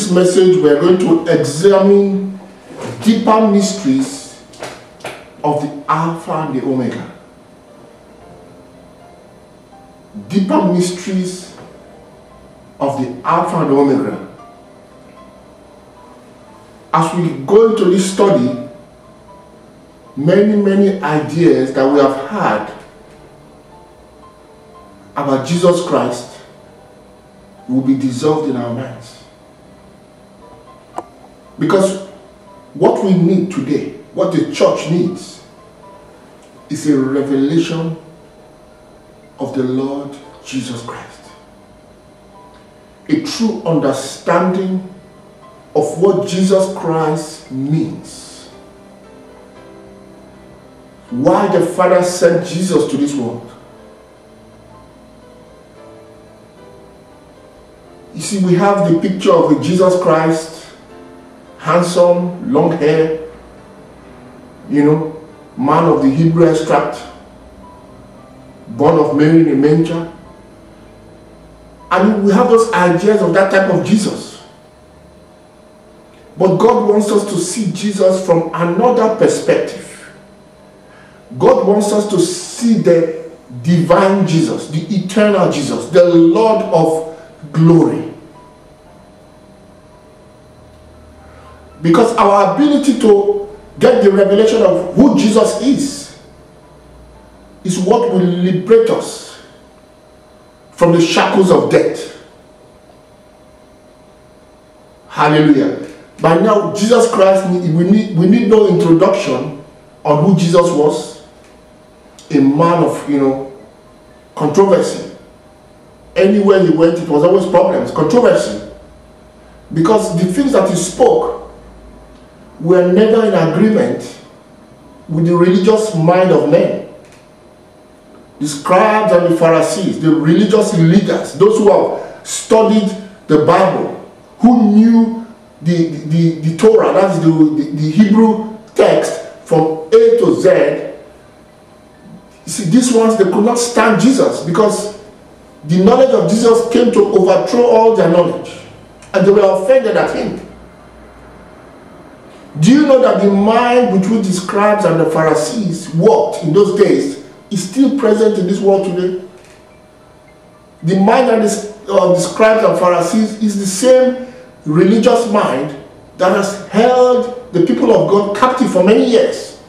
this message, we are going to examine deeper mysteries of the Alpha and the Omega. Deeper mysteries of the Alpha and the Omega. As we go into this study, many ideas that we have had about Jesus Christ will be dissolved in our minds. Because what we need today, what the church needs, is a revelation of the Lord Jesus Christ. A true understanding of what Jesus Christ means. Why the Father sent Jesus to this world. You see, we have the picture of Jesus Christ, handsome, long hair, man of the Hebrew extract, born of Mary in a manger. And we have those ideas of that type of Jesus. But God wants us to see Jesus from another perspective. God wants us to see the divine Jesus, the eternal Jesus, the Lord of glory. Because our ability to get the revelation of who Jesus is what will liberate us from the shackles of death. Hallelujah. By now, Jesus Christ, we need no introduction on who Jesus was. A man of, controversy. Anywhere he went, it was always problems, controversy. Because the things that he spoke were never in agreement with the religious mind of men. The scribes and the Pharisees, the religious leaders, those who have studied the Bible, who knew the Torah, that's the Hebrew text from A to Z. You see, these ones, they could not stand Jesus because the knowledge of Jesus came to overthrow all their knowledge, and they were offended at him. Do you know that the mind with which the scribes and the Pharisees walked in those days is still present in this world today? The mind of the scribes and Pharisees is the same religious mind that has held the people of God captive for many years.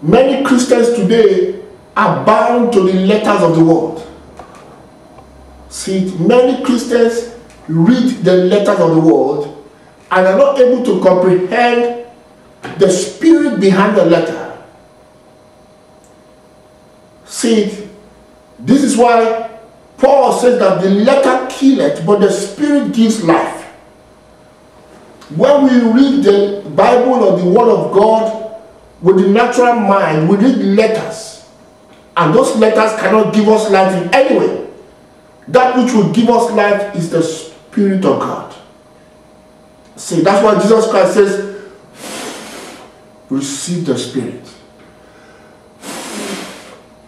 Many Christians today are bound to the letters of the world. See, many Christians read the letters of the world and are not able to comprehend the spirit behind the letter. See, this is why Paul says that the letter killeth, but the spirit gives life. When we read the Bible or the Word of God with the natural mind, we read letters, and those letters cannot give us life in any way. That which will give us life is the Spirit of God. See, that's why Jesus Christ says, receive the Spirit.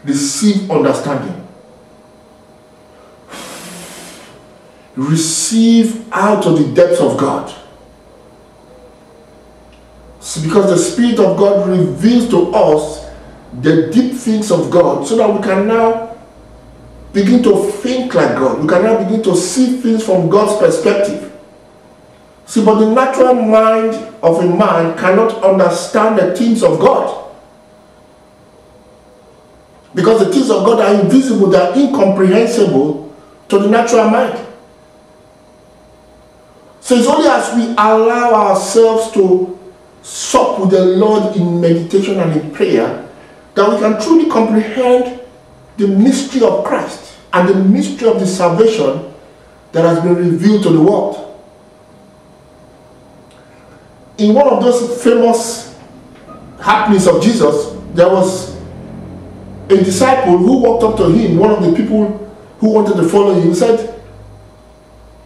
Receive understanding. Receive out of the depths of God. See, because the Spirit of God reveals to us the deep things of God, so that we can now begin to think like God. We can now begin to see things from God's perspective. See, but the natural mind of a man cannot understand the things of God. Because the things of God are invisible, they are incomprehensible to the natural mind. So it's only as we allow ourselves to sup with the Lord in meditation and in prayer that we can truly comprehend the mystery of Christ and the mystery of the salvation that has been revealed to the world. In one of those famous happenings of Jesus, there was a disciple who walked up to him, one of the people who wanted to follow him, said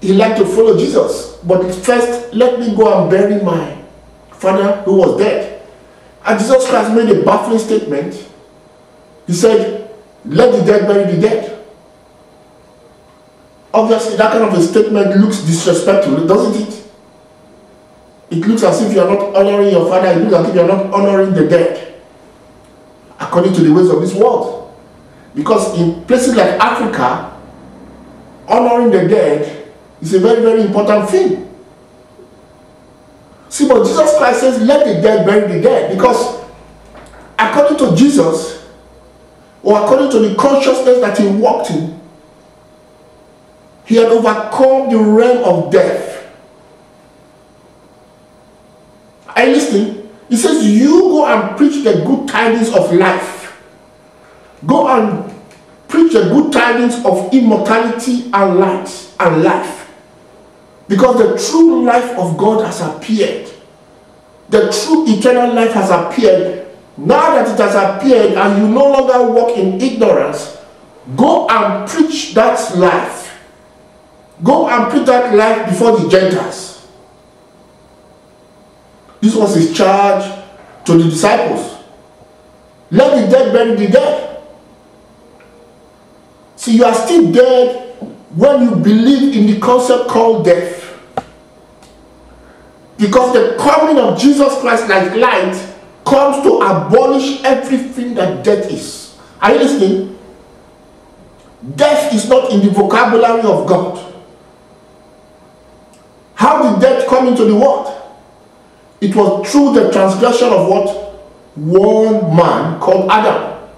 he liked to follow Jesus, but first let me go and bury my father who was dead. And Jesus Christ made a baffling statement. He said, let the dead bury the dead. Obviously, that kind of a statement looks disrespectful, doesn't it? It looks as if you are not honoring your father. It looks as if you are not honoring the dead, according to the ways of this world. Because in places like Africa, honoring the dead is a very, very important thing. See, but Jesus Christ says, let the dead bury the dead. Because according to Jesus, or according to the consciousness that he walked in, he had overcome the realm of death. Are you listening? He says, you go and preach the good tidings of life. Go and preach the good tidings of immortality and light and life. Because the true life of God has appeared. The true eternal life has appeared. Now that it has appeared and you no longer walk in ignorance, go and preach that life. Go and preach that life before the Gentiles. This was his charge to the disciples. Let the dead bury the dead. See, you are still dead when you believe in the concept called death. Because the coming of Jesus Christ like light comes to abolish everything that death is. Are you listening? Death is not in the vocabulary of God. How did death come into the world? It was through the transgression of what? One man called Adam.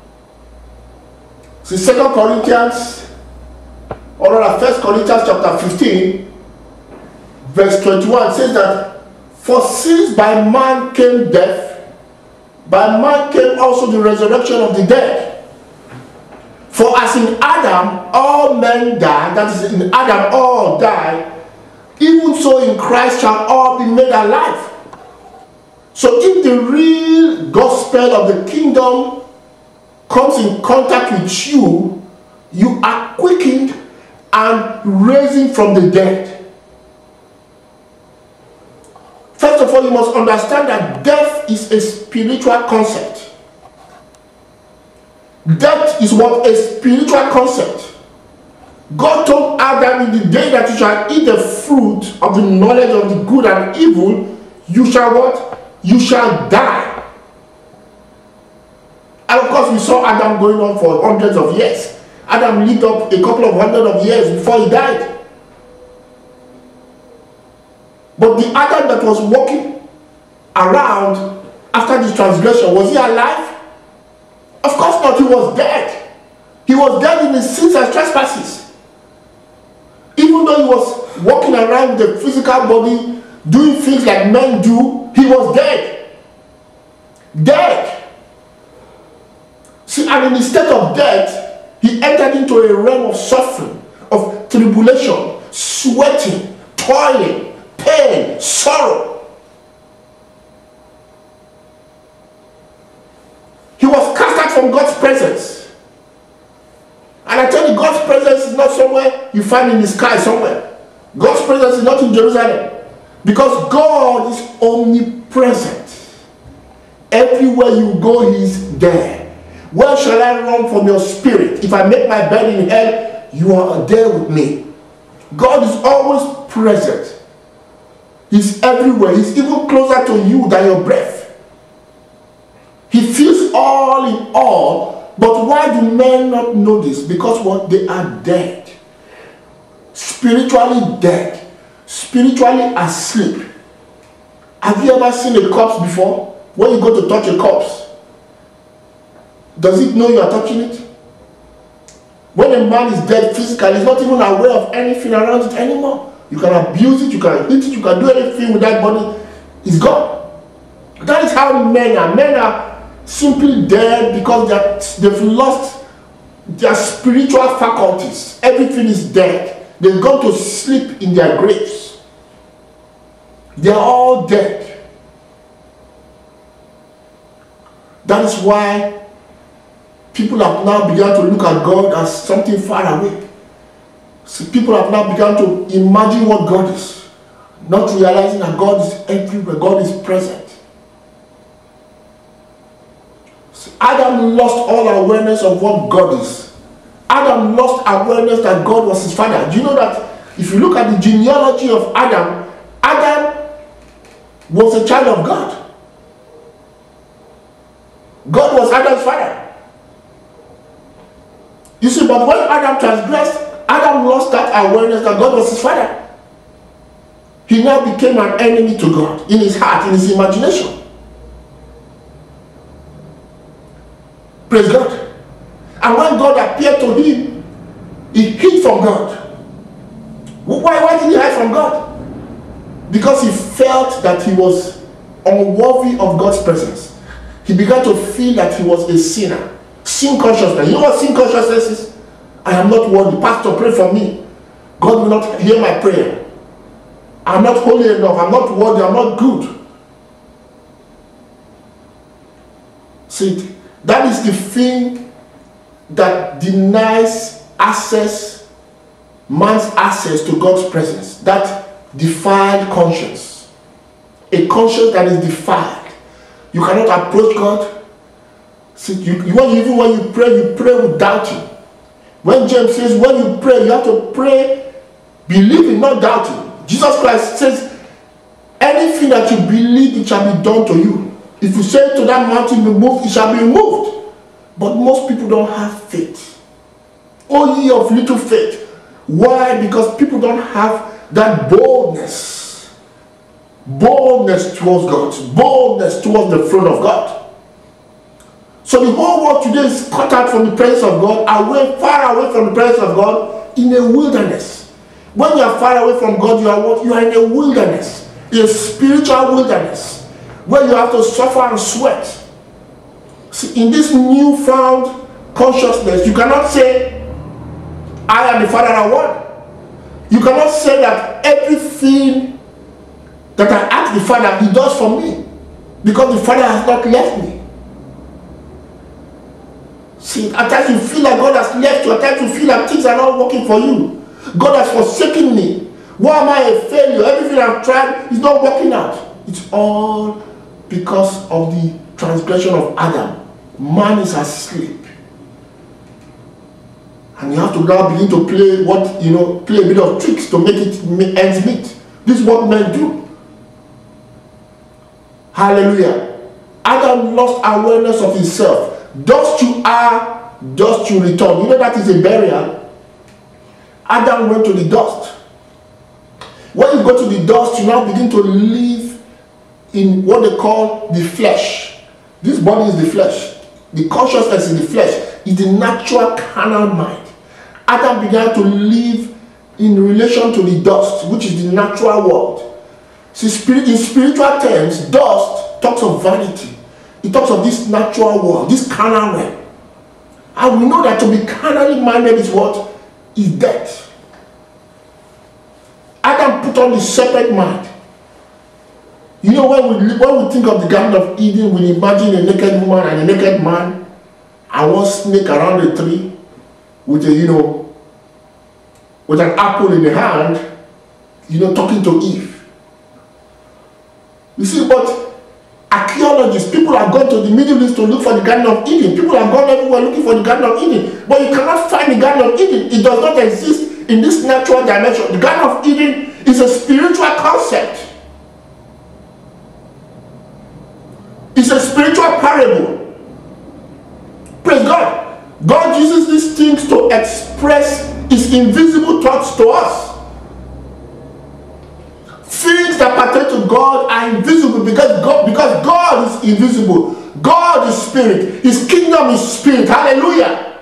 See, 2 Corinthians, or rather 1 Corinthians chapter 15, verse 21 says that, for since by man came death, by man came also the resurrection of the dead. For as in Adam all men die, that is, in Adam all die, even so in Christ shall all be made alive. So if the real gospel of the kingdom comes in contact with you, you are quickened and raising from the dead. First of all, you must understand that death is a spiritual concept. Death is what? A spiritual concept. God told Adam, in the day that you shall eat the fruit of the knowledge of the good and evil, you shall what? You shall die. And of course we saw Adam going on for hundreds of years. Adam lived up a couple of hundred of years before he died. But the Adam that was walking around after this transgression, was he alive? Of course not, he was dead. He was dead in his sins and trespasses. Even though he was walking around with a physical body, doing things like men do, he was dead. Dead. See, and in the state of death, he entered into a realm of suffering, of tribulation, sweating, toiling, pain, sorrow. He was cast out from God's presence. And I tell you, God's presence is not somewhere you find in the sky somewhere. God's presence is not in Jerusalem. Because God is omnipresent. Everywhere you go, he is there. Where shall I run from your spirit? If I make my bed in hell, you are there with me. God is always present. He's everywhere. He's even closer to you than your breath. He feels all in all. But why do men not know this? Because what? They are dead. Spiritually dead. Spiritually asleep. Have you ever seen a corpse before? When you go to touch a corpse, does it know you are touching it? When a man is dead physically, he's not even aware of anything around it anymore. You can abuse it, you can eat it, you can do anything with that body. It's gone. That is how men are. Men are simply dead because they've lost their spiritual faculties. Everything is dead. They've gone to sleep in their graves. They are all dead. That is why people have now begun to look at God as something far away. So people have now begun to imagine what God is, not realizing that God is everywhere, God is present. So Adam lost all awareness of what God is Adam lost awareness that God was his father. Do you know that if you look at the genealogy of Adam, Adam was a child of God. God was Adam's father. You see, but when Adam transgressed, Adam lost that awareness that God was his father. He now became an enemy to God in his heart, in his imagination. Praise God. And when God appeared to him, he hid from God. Why did he hide from God? Because he felt that he was unworthy of God's presence. He began to feel that he was a sinner. Sin consciousness. You know what sin consciousness is? I am not worthy. Pastor, pray for me. God will not hear my prayer. I'm not holy enough. I'm not worthy. I'm not good. See, that is the thing that denies access, man's access to God's presence. That defiled conscience. A conscience that is defiled. You cannot approach God. See, when you pray with doubting. When James says, when you pray, you have to pray believing, not doubting. Jesus Christ says, anything that you believe, it shall be done to you. If you say to that mountain, be moved, it shall be moved. But most people don't have faith. Oh, ye of little faith. Why? Because people don't have that boldness. Boldness towards God. Boldness towards the throne of God. So the whole world today is cut out from the presence of God, far away from the presence of God, in a wilderness. When you are far away from God, you are what? You are in a wilderness, a spiritual wilderness, where you have to suffer and sweat. See, in this newfound consciousness, you cannot say, I and the Father are one. You cannot say that everything that I ask the Father, He does for me, because the Father has not left me. See, at times you feel like God has left you. At times you feel like things are not working for you. God has forsaken me. Why am I a failure? Everything I've tried is not working out. It's all because of the transgression of Adam. Man is asleep. And you have to now begin to play play a bit of tricks to make it ends meet. This is what men do. Hallelujah. Adam lost awareness of himself. Dust you are, dust you return. You know that is a burial. Adam went to the dust. When you go to the dust, you now begin to live in what they call the flesh. This body is the flesh. The consciousness is the flesh. It's the natural carnal mind. Adam began to live in relation to the dust, which is the natural world. See, in spiritual terms, dust talks of vanity. It talks of this natural world, this carnal realm. And we know that to be carnally minded is what? Is death. Adam put on the serpent mind. You know, when we think of the Garden of Eden, we imagine a naked woman and a naked man and one snake around a tree with with an apple in the hand, talking to Eve. You see, but archaeologists, people have gone to the Middle East to look for the Garden of Eden. People have gone everywhere looking for the Garden of Eden. But you cannot find the Garden of Eden. It does not exist in this natural dimension. The Garden of Eden is a spiritual concept. It's a spiritual parable. Praise God. God uses these things to express His invisible thoughts to us. Things that pertain to God are invisible because God is invisible. God is spirit. His kingdom is spirit. Hallelujah.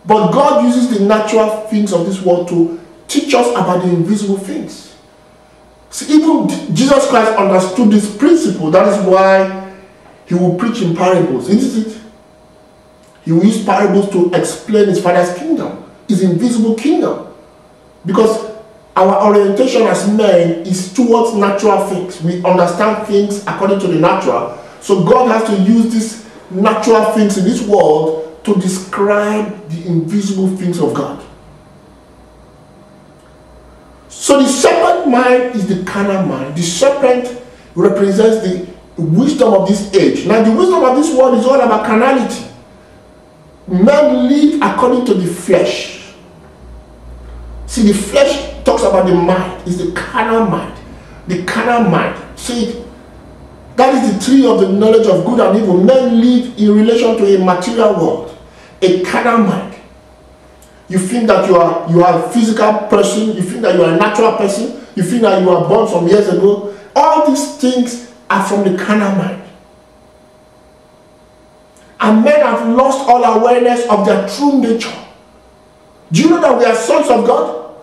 But God uses the natural things of this world to teach us about the invisible things. See, even Jesus Christ understood this principle. That is why He will preach in parables, isn't it? He will use parables to explain His Father's kingdom, His invisible kingdom. Because our orientation as men is towards natural things. We understand things according to the natural. So God has to use these natural things in this world to describe the invisible things of God. So the serpent mind is the carnal mind. The serpent represents the wisdom of this age. Now the wisdom of this world is all about carnality. men live according to the flesh. See, the flesh talks about the mind. It's the carnal mind. The carnal mind. See, that is the tree of the knowledge of good and evil. Men live in relation to a material world, a carnal mind. You think that you are a physical person. You think that you are a natural person. You think that you were born some years ago. All these things are from the carnal mind. And men have lost all awareness of their true nature. Do you know that we are sons of God?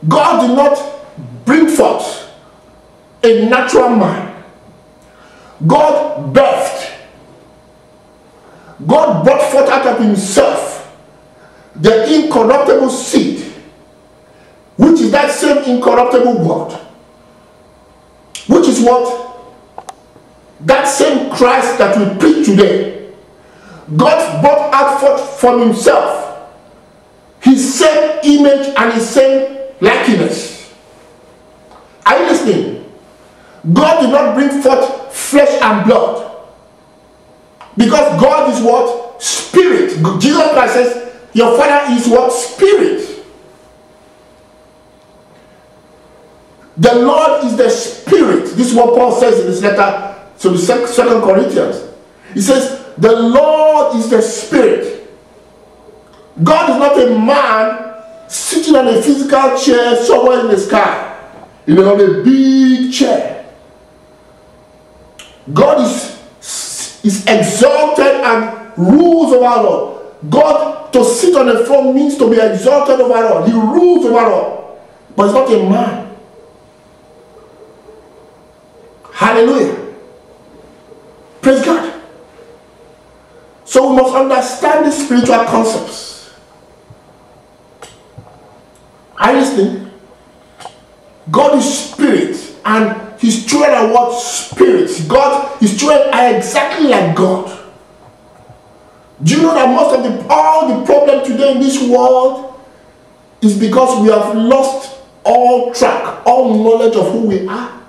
God did not bring forth a natural man. God birthed. God brought forth out of himself the incorruptible seed, which is that same incorruptible word, which is what? That same Christ that we preach today. God brought out forth from himself his same image and his same likeness. Are you listening? God did not bring forth flesh and blood, because God is what? Spirit. Jesus Christ says, your Father is what? Spirit. The Lord is the Spirit. This is what Paul says in his letter to the 2 Corinthians. He says, the Lord is the Spirit. God is not a man sitting on a physical chair somewhere in the sky, on a big chair. God is exalted and rules over all. God, to sit on a throne means to be exalted over all. He rules over all. But he's not a man. Hallelujah. Praise God. So we must understand the spiritual concepts. Are you listening? God is spirit, and his children are what? Spirits. God, his children are exactly like God. Do you know that most of all the problem today in this world is because we have lost all track, all knowledge of who we are?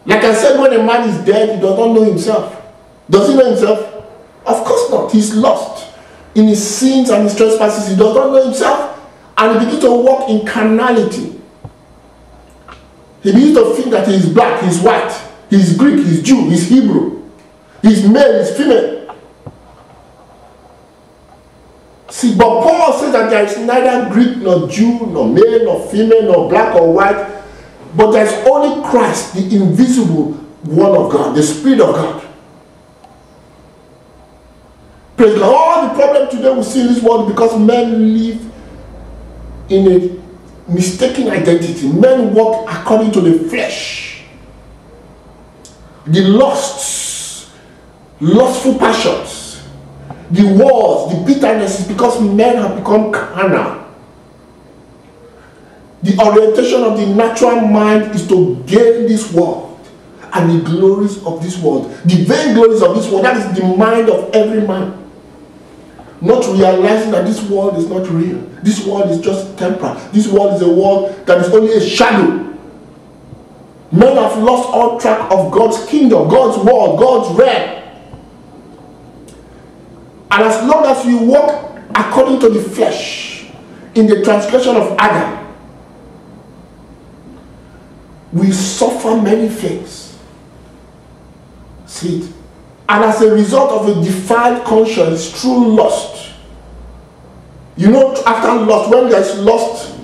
Like I said, when a man is dead, he does not know himself. Does he know himself? Of course not. He's lost in his sins and his trespasses. He does not know himself, and he begins to walk in carnality. He begins to think that he is black, he is white, he is Greek, he is Jew, he is Hebrew, he is male, he is female. See, but Paul says that there is neither Greek nor Jew, nor male nor female, nor black or white, but there is only Christ, the invisible one of God, the Spirit of God. Praise God. All the problem today we see in this world because men live in a mistaken identity. Men walk according to the flesh. The lusts, lustful passions, the wars, the bitterness is because men have become carnal. The orientation of the natural mind is to gain this world and the glories of this world. The vain glories of this world, that is the mind of every man. Not realizing that this world is not real. This world is just temporal. This world is a world that is only a shadow. Men have lost all track of God's kingdom, God's world, God's realm. And as long as you walk according to the flesh, in the transgression of Adam, we suffer many things. See it? And as a result of a defiled conscience through lust. You know, after lust, when there is lust,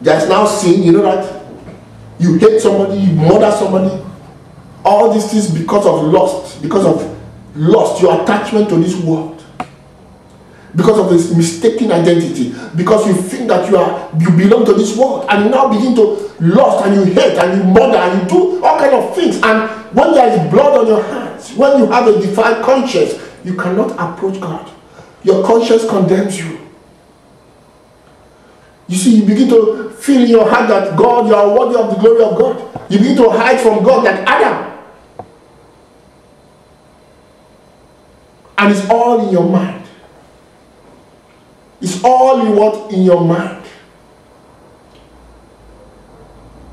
there is now sin. You know that? You hate somebody, you murder somebody. All these things because of lust. Because of lust, your attachment to this world. Because of this mistaken identity. Because you think that you belong to this world. And you now begin to lust and you hate and you murder and you do all kinds of things. And when there is blood on your hands, when you have a defiled conscience, you cannot approach God. Your conscience condemns you. You see, you begin to feel in your heart that God, you are worthy of the glory of God. You begin to hide from God like Adam. And it's all in your mind. It's all in what? In your mind.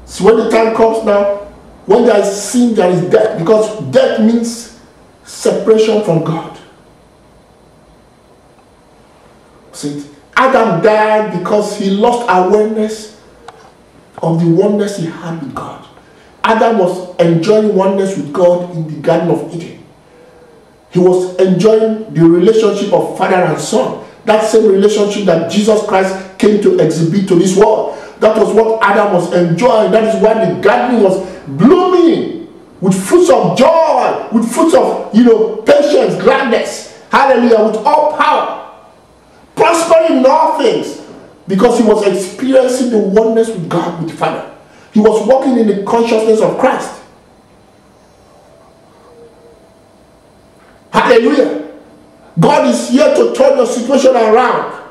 So when the time comes now, when there is sin, there is death. Because death means separation from God. See, Adam died because he lost awareness of the oneness he had with God. Adam was enjoying oneness with God in the Garden of Eden. He was enjoying the relationship of father and son. That same relationship that Jesus Christ came to exhibit to this world. That was what Adam was enjoying. That is why the garden was blooming with fruits of joy, with fruits of, patience, gladness. Hallelujah, with all power. Prospering in all things. Because he was experiencing the oneness with God, with the Father. He was walking in the consciousness of Christ. Hallelujah. God is here to turn your situation around.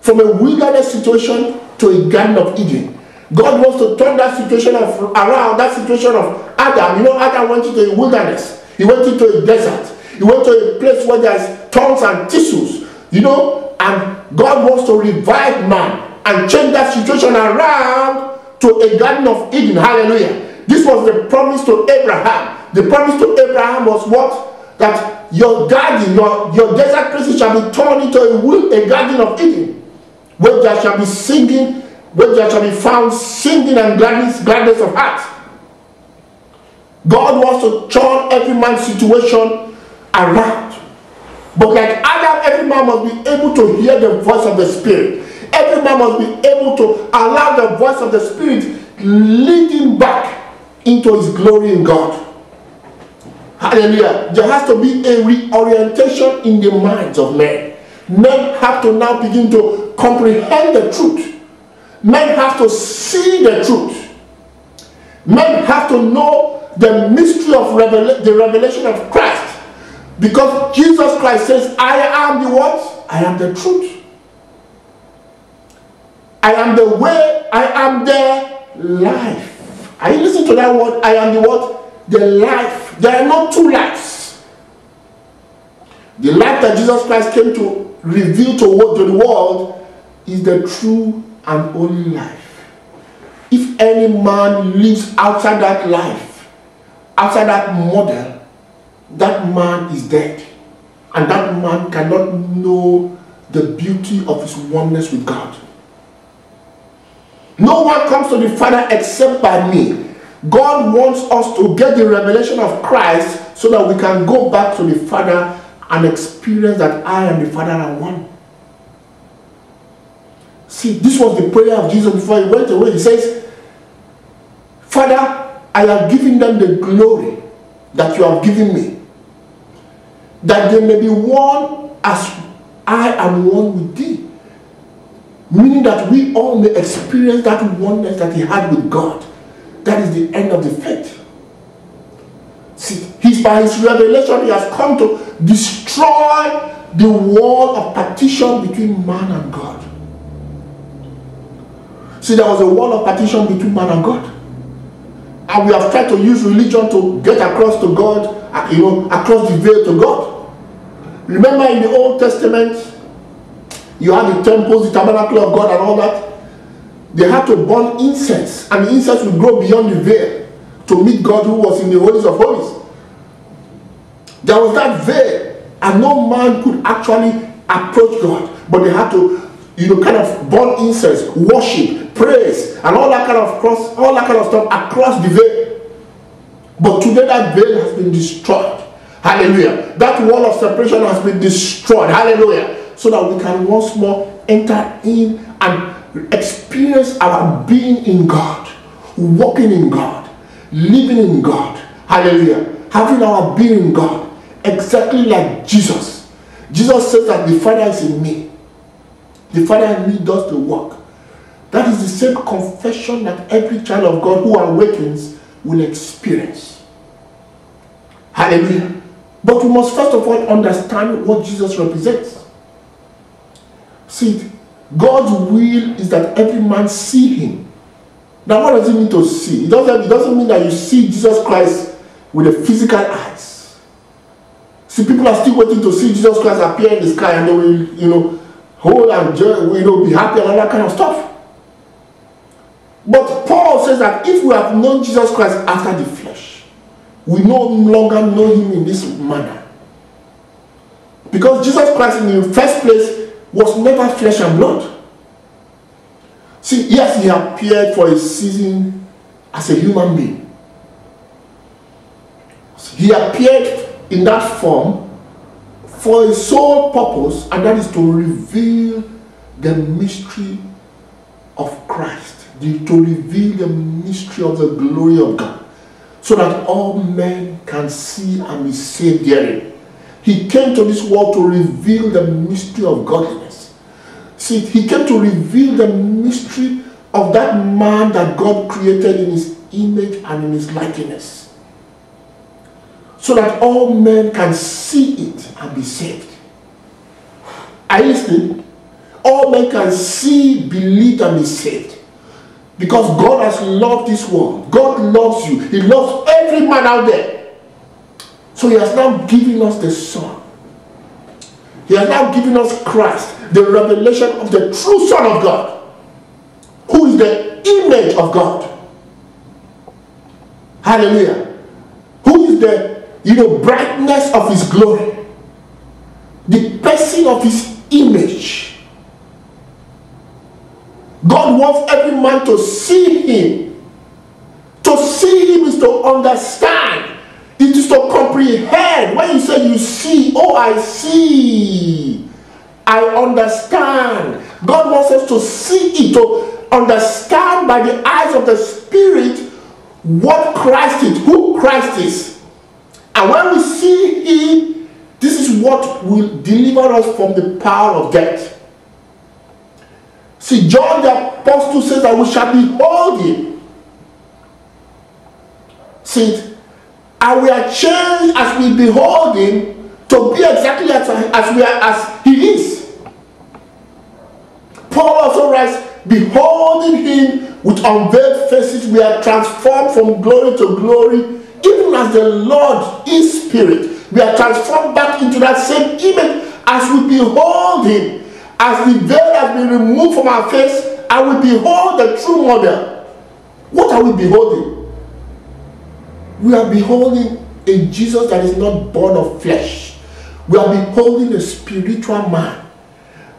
From a wilderness situation to a Garden of Eden. God wants to turn that situation around, that situation of Adam. Adam went into a wilderness. He went into a desert. He went to a place where there's thorns and thistles. And God wants to revive man and change that situation around to a Garden of Eden. Hallelujah. This was the promise to Abraham. The promise to Abraham was what? That your garden, your desert places shall be turned into a Garden of Eden. Where there shall be singing, where there shall be found singing and gladness of heart. God wants to turn every man's situation around. But like Adam, every man must be able to hear the voice of the Spirit. Every man must be able to allow the voice of the Spirit lead him back into his glory in God. Hallelujah. There has to be a reorientation in the minds of men. Men have to now begin to comprehend the truth. Men have to see the truth. Men have to know the mystery of the revelation of Christ. Because Jesus Christ says, I am the what? I am the truth. I am the way, I am the life. Are you listening to that word? I am the what? The life. There are not two lives. The life that Jesus Christ came to reveal to the world is the true and only life. If any man lives outside that life, outside that model, that man is dead. And that man cannot know the beauty of his oneness with God. No one comes to the Father except by me. God wants us to get the revelation of Christ so that we can go back to the Father and experience that I and the Father are one. See, this was the prayer of Jesus before he went away. He says, Father, I have given them the glory that you have given me, that they may be one as I am one with thee. Meaning that we all may experience that oneness that he had with God. That is the end of the faith. See, by his revelation, he has come to destroy the wall of partition between man and God. See, there was a wall of partition between man and God. And we have tried to use religion to get across to God, across the veil to God. Remember in the Old Testament, you had the temples, the tabernacle of God and all that. They had to burn incense, and the incense would grow beyond the veil to meet God who was in the holies of holies. There was that veil, and no man could actually approach God, but they had to, kind of burn incense, worship, praise, and all that kind of stuff across the veil. But today that veil has been destroyed. Hallelujah. That wall of separation has been destroyed. Hallelujah. So that we can once more enter in and experience our being in God, walking in God, living in God. Hallelujah. Having our being in God, exactly like Jesus. Jesus says that the Father is in me. The Father in me does the work. That is the same confession that every child of God who awakens will experience. Hallelujah. But we must first of all understand what Jesus represents. See, God's will is that every man see him. Now, what does it mean to see? It doesn't mean that you see Jesus Christ with the physical eyes. See, people are still waiting to see Jesus Christ appear in the sky and they will, hold and be happy and all that kind of stuff. But Paul says that if we have known Jesus Christ after the flesh, we no longer know him in this manner. Because Jesus Christ in the first place was never flesh and blood. See, yes, he appeared for a season as a human being. He appeared in that form for a sole purpose, and that is to reveal the mystery of Christ, to reveal the mystery of the glory of God, so that all men can see and be saved therein. He came to this world to reveal the mystery of godliness. See, he came to reveal the mystery of that man that God created in his image and in his likeness, so that all men can see it and be saved. Are you listening? All men can see, believe, and be saved. Because God has loved this world. God loves you. He loves every man out there. So he has now given us the Son. He has now given us Christ, the revelation of the true Son of God, who is the image of God. Hallelujah. Who is the brightness of his glory, the person of his image. God wants every man to see him. To see him is to understand. It is to comprehend. When you say you see, oh, I see, I understand. God wants us to see it, to understand by the eyes of the Spirit what Christ is, who Christ is. And when we see him, this is what will deliver us from the power of death. See, John the Apostle says that we shall behold him. See, and we are changed as we behold him to be exactly as he is. Paul also writes, beholding him with unveiled faces, we are transformed from glory to glory, even as the Lord is Spirit. We are transformed back into that same image as we behold him. As the veil has been removed from our face, and we behold the true model. What are we beholding? We are beholding a Jesus that is not born of flesh. We are beholding a spiritual man.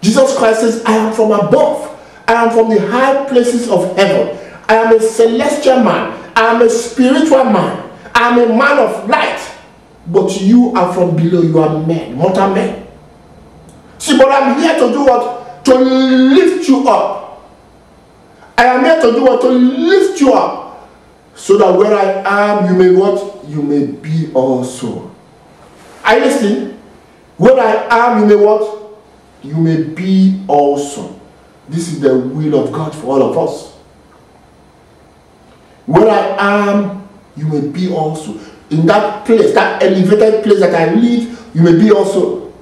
Jesus Christ says, I am from above. I am from the high places of heaven. I am a celestial man. I am a spiritual man. I am a man of light. But you are from below. You are men, mortal men. See, but I'm here to do what? To lift you up. I am here to do what? To lift you up. So that where I am, you may what? You may be also. Are you listening? Where I am, you may what? You may be also. This is the will of God for all of us. Where I am, you may be also. In that place, that elevated place that I live, you may be also.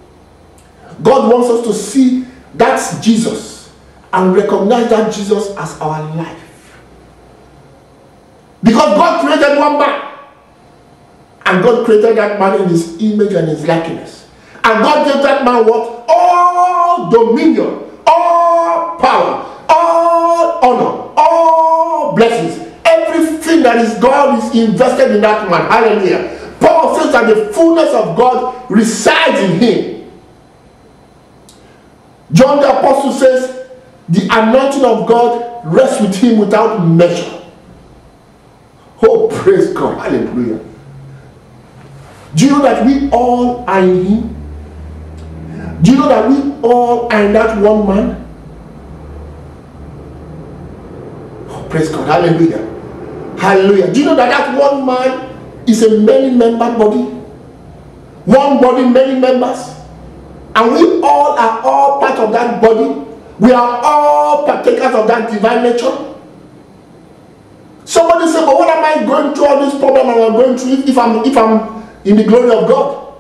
God wants us to see that's Jesus and recognize that Jesus as our life. Because God created one man. And God created that man in his image and his likeness. And God gave that man what? All dominion, all power, all honor, all blessings. Everything that is God is invested in that man. Hallelujah. Paul says that the fullness of God resides in him. John the Apostle says, the anointing of God rests with him without measure. Oh, praise God. Hallelujah. Do you know that we all are in him? Do you know that we all are in that one man? Oh, praise God. Hallelujah. Hallelujah. Do you know that that one man is a many-membered body? One body, many members. And we all are all part of that body. We are all partakers of that divine nature. Somebody said, but what am I going through all this problem I'm going through if I'm in the glory of God?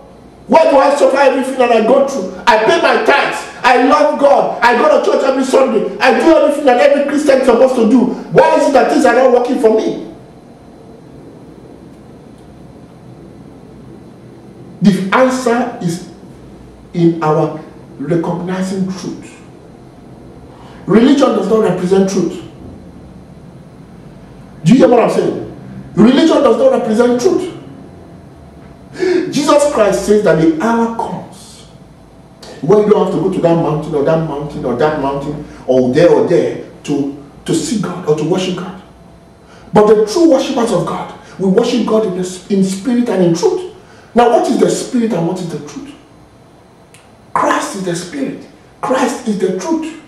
Why do I suffer everything that I go through? I pay my tithes. I love God. I go to church every Sunday. I do everything that every Christian is supposed to do. Why is it that things are not working for me? The answer is in our recognizing truth. Religion does not represent truth. Do you hear what I'm saying? Religion does not represent truth. Jesus Christ says that the hour comes when you don't have to go to that mountain or that mountain or that mountain or there to see God or to worship God. But the true worshippers of God will worship God in spirit and in truth. Now, what is the spirit and what is the truth? Christ is the spirit. Christ is the truth.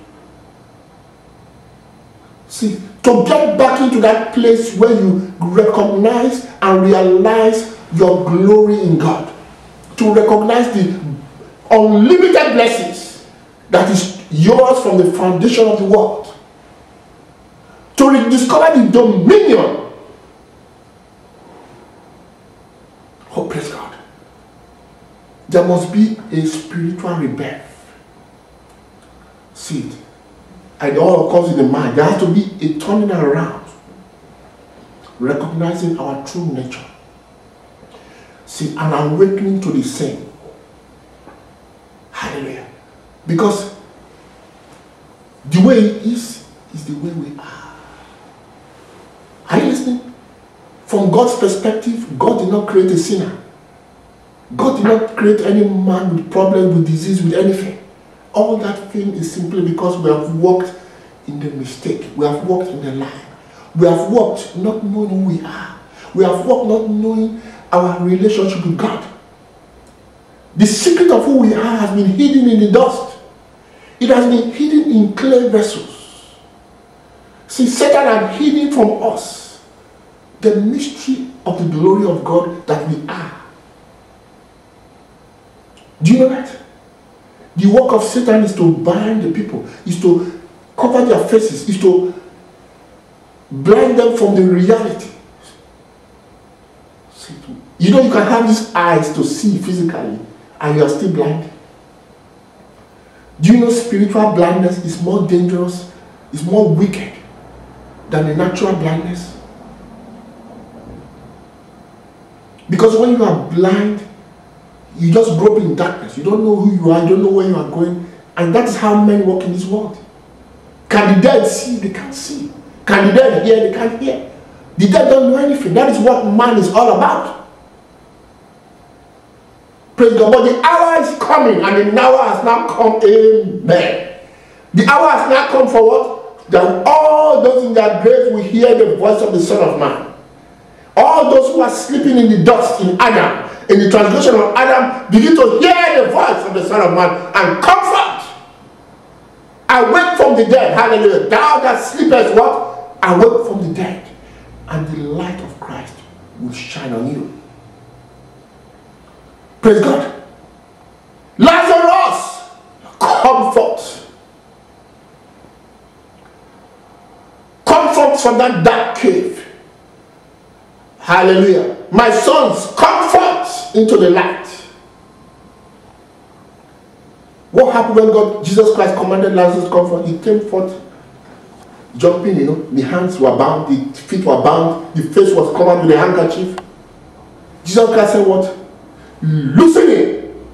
See, to get back into that place where you recognize and realize your glory in God, to recognize the unlimited blessings that is yours from the foundation of the world, to rediscover the dominion. Oh, praise God. There must be a spiritual rebirth. See it. And it all occurs in the mind. There has to be a turning around, recognizing our true nature. See, an awakening to the same. Hallelujah. Because the way it is the way we are. Are you listening? From God's perspective, God did not create a sinner. God did not create any man with problems, with disease, with anything. All that thing is simply because we have walked in the mistake. We have walked in the lie. We have walked not knowing who we are. We have walked not knowing our relationship with God. The secret of who we are has been hidden in the dust. It has been hidden in clay vessels. See, Satan had hidden from us the mystery of the glory of God that we are. Do you know that? The work of Satan is to bind the people, is to cover their faces, is to blind them from the reality. You know, you can have these eyes to see physically and you are still blind. Do you know spiritual blindness is more dangerous, is more wicked than the natural blindness? Because when you are blind, you just grope in darkness. You don't know who you are, you don't know where you are going. And that is how men walk in this world. Can the dead see? They can't see. Can the dead hear? They can't hear. The dead don't know anything. That is what man is all about. Praise God. But the hour is coming, and the hour has now come. Amen. The hour has now come for what? That all those in their graves will hear the voice of the Son of Man. All those who are sleeping in the dust in Adam, in the transgression of Adam, begin to hear the voice of the Son of Man and comfort. Awake from the dead. Hallelujah. Thou that sleepest what? Awake from the dead. And the light of Christ will shine on you. Praise God. Lazarus, comfort. Comfort from that dark cave. Hallelujah. My sons, comfort into the light. What happened when Jesus Christ commanded Lazarus to comfort? He came forth jumping, you know, the hands were bound, the feet were bound, the face was covered with a handkerchief. Jesus Christ said what? Loosen him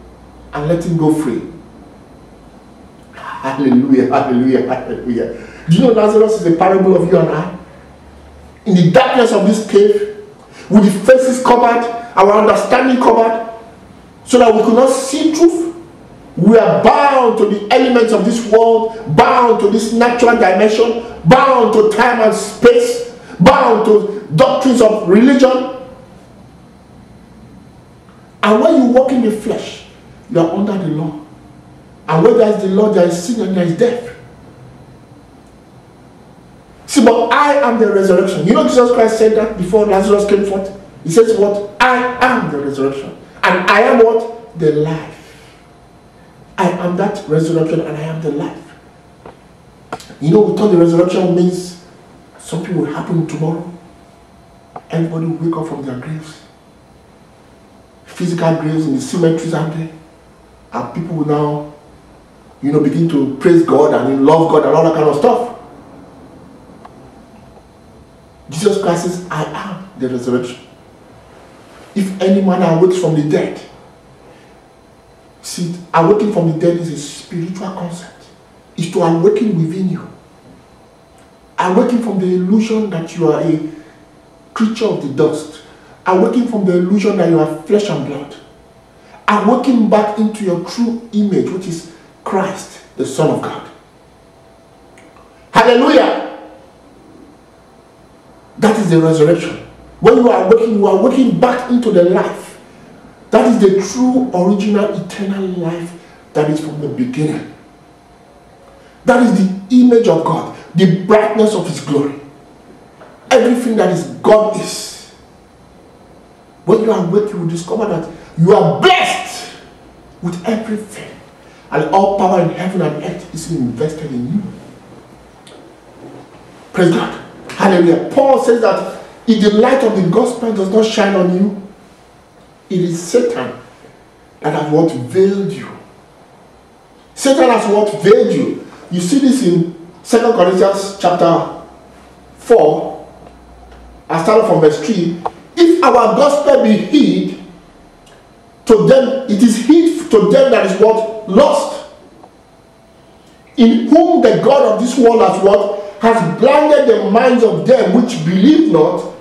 and let him go free. Hallelujah, hallelujah, hallelujah. Do you know Lazarus is a parable of you and I? In the darkness of this cave, with the faces covered, our understanding covered, so that we could not see truth. We are bound to the elements of this world, bound to this natural dimension, bound to time and space, bound to doctrines of religion. And when you walk in the flesh, you are under the law. And where there is the law, there is sin and there is death. See, but I am the resurrection. You know Jesus Christ said that before Lazarus came forth? He says what? I am the resurrection. And I am what? The life. I am that resurrection and I am the life. You know, we thought the resurrection means something will happen tomorrow. Everybody will wake up from their graves. Physical graves in the cemeteries out there. And people will now, you know, begin to praise God and love God and all that kind of stuff. Jesus Christ says, I am the resurrection. If any man awakes from the dead. See, awakening from the dead is a spiritual concept. It's to awaken within you. Awaken from the illusion that you are a creature of the dust. Awaken from the illusion that you are flesh and blood. awaken back into your true image, which is Christ, the Son of God. Hallelujah. That is the resurrection. When you are waking back into the life. That is the true, original, eternal life that is from the beginning. That is the image of God, the brightness of His glory. Everything that is God is. When you are awake, you will discover that you are blessed with everything. And all power in heaven and earth is invested in you. Praise God. Hallelujah. Paul says that if the light of the gospel does not shine on you, it is Satan that has what veiled you. Satan has what veiled you. You see this in 2 Corinthians chapter 4. I started from verse 3. If our gospel be hid, to them it is hid to them that is what? Lost. In whom the God of this world has what? Has blinded the minds of them which believe not,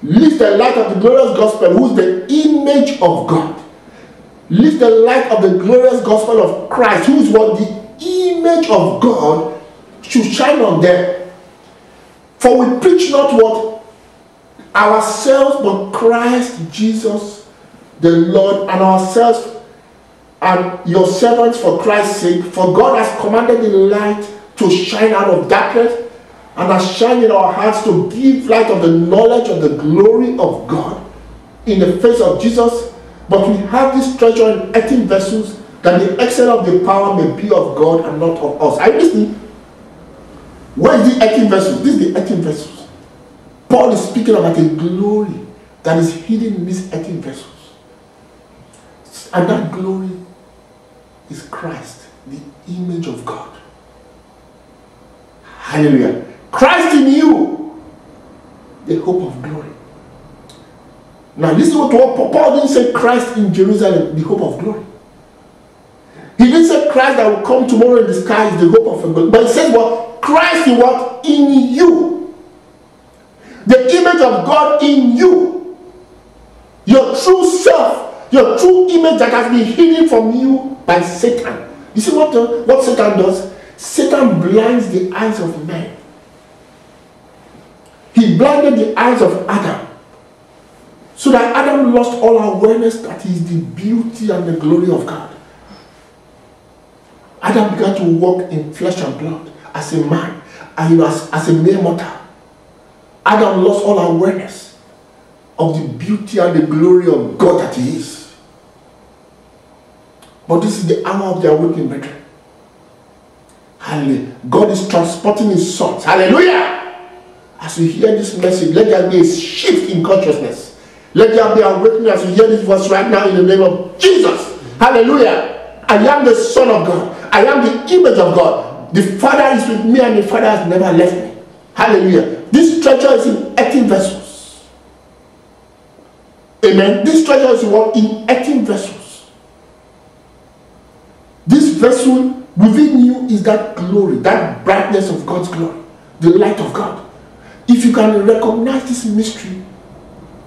lest the light of the glorious gospel, who is the image of God, lest the light of the glorious gospel of Christ, who is what? The image of God, should shine on them. For we preach not what? Ourselves, but Christ Jesus the Lord, and ourselves and your servants for Christ's sake. For God has commanded the light to shine out of darkness, and has shined in our hearts to give light of the knowledge of the glory of God in the face of Jesus. But we have this treasure in earthen vessels, that the excellence of the power may be of God and not of us. Are you listening? Where is the earthen vessels? This is the earthen vessels. Paul is speaking about a glory that is hidden in these earthen vessels. And that glory is Christ, the image of God. Hallelujah. Christ in you, the hope of glory. Now listen to what Paul didn't say Christ in Jerusalem, the hope of glory. He didn't say Christ that will come tomorrow in the sky is the hope of glory. But he said what? Christ in what? In you. The image of God in you. Your true self, your true image that has been hidden from you by Satan. You see what Satan does? Satan blinds the eyes of men. He blinded the eyes of Adam, so that Adam lost all awareness that he is the beauty and the glory of God. Adam began to walk in flesh and blood as a man, and as a mere mortal. Adam lost all awareness of the beauty and the glory of God that he is. But this is the hour of the awakening, brethren. Hallelujah. God is transporting his sons. Hallelujah. As you hear this message, let there be a shift in consciousness. Let there be awakening as you hear this verse right now in the name of Jesus. Hallelujah. I am the Son of God. I am the image of God. The Father is with me, and the Father has never left me. Hallelujah. This treasure is in earthen vessels. Amen. This treasure is in earthen vessels. This vessel within you is that glory, that brightness of God's glory, the light of God. If you can recognize this mystery,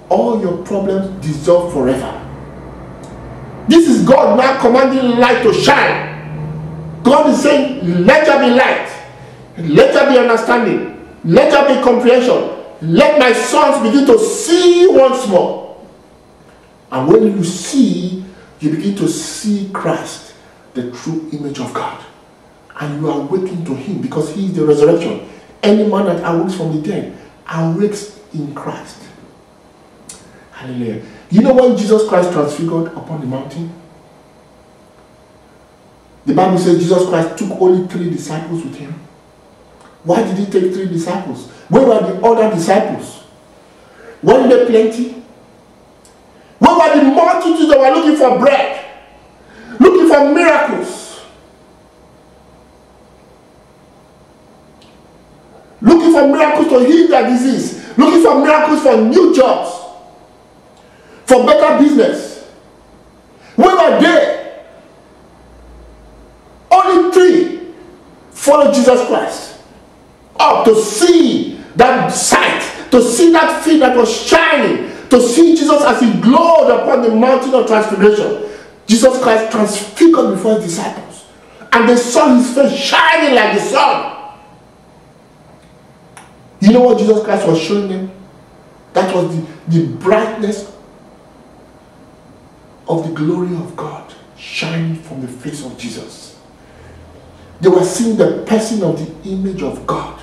all your problems dissolve forever. This is God now commanding light to shine. God is saying, let there be light. Let there be understanding. Let there be comprehension. Let my sons begin to see once more. And when you see, you begin to see Christ, the true image of God. And you are awakening to him, because he is the resurrection. Any man that awakes from the dead awakes in Christ. Hallelujah. You know when Jesus Christ transfigured upon the mountain? The Bible says Jesus Christ took only 3 disciples with him. Why did he take 3 disciples? Where were the other disciples? Weren't they plenty? Where were the multitudes that were looking for bread? Looking for miracles? Looking for miracles to heal their disease. Looking for miracles for new jobs. For better business. Where were they? Only 3 followed Jesus Christ. Up to see that sight. To see that thing that was shining. To see Jesus as he glowed upon the mountain of transfiguration. Jesus Christ transfigured before his disciples, and they saw his face shining like the sun. You know what Jesus Christ was showing them? That was the brightness of the glory of God shining from the face of Jesus. They were seeing the person of the image of God.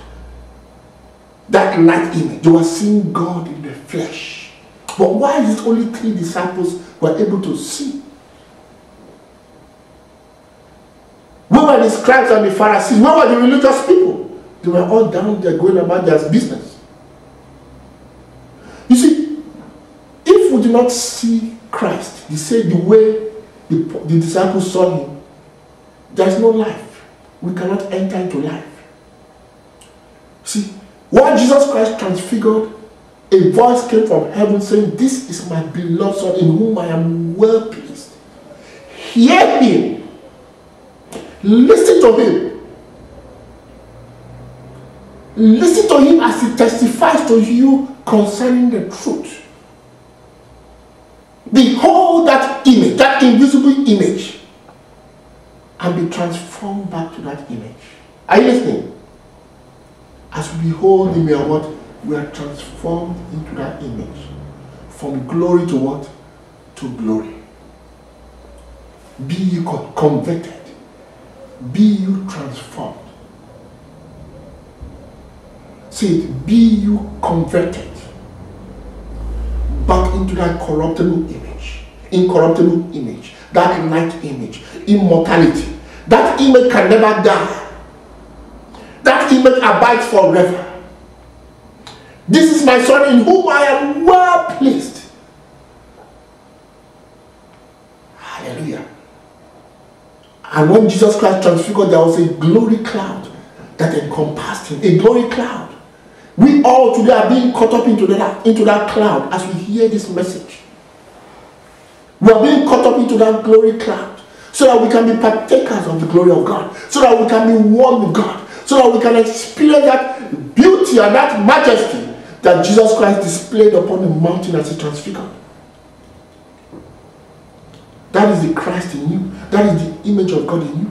That light image. They were seeing God in the flesh. But why is it only 3 disciples were able to see? Where were the scribes and the Pharisees? Where were the religious people? They were all down there going about their business. You see, if we do not see Christ, he said the way the disciples saw him, there is no life. We cannot enter into life. See, while Jesus Christ transfigured, a voice came from heaven saying, "This is my beloved Son, in whom I am well pleased. Hear him. Listen to him. Listen to him as he testifies to you concerning the truth. Behold that image, that invisible image, and be transformed back to that image." Are you listening? As we behold him, we are what? We are transformed into that image. From glory to what? To glory. Be you converted. Be you transformed. Say it. Be you converted back into that corruptible image. Incorruptible image. That light image. Immortality. That image can never die. That image abides forever. This is my Son in whom I am well pleased. Hallelujah. And when Jesus Christ transfigured, there was a glory cloud that encompassed him. A glory cloud. We all today are being caught up into that cloud as we hear this message. We are being caught up into that glory cloud so that we can be partakers of the glory of God. So that we can be one with God. So that we can experience that beauty and that majesty that Jesus Christ displayed upon the mountain as he transfigured. That is the Christ in you. That is the image of God in you.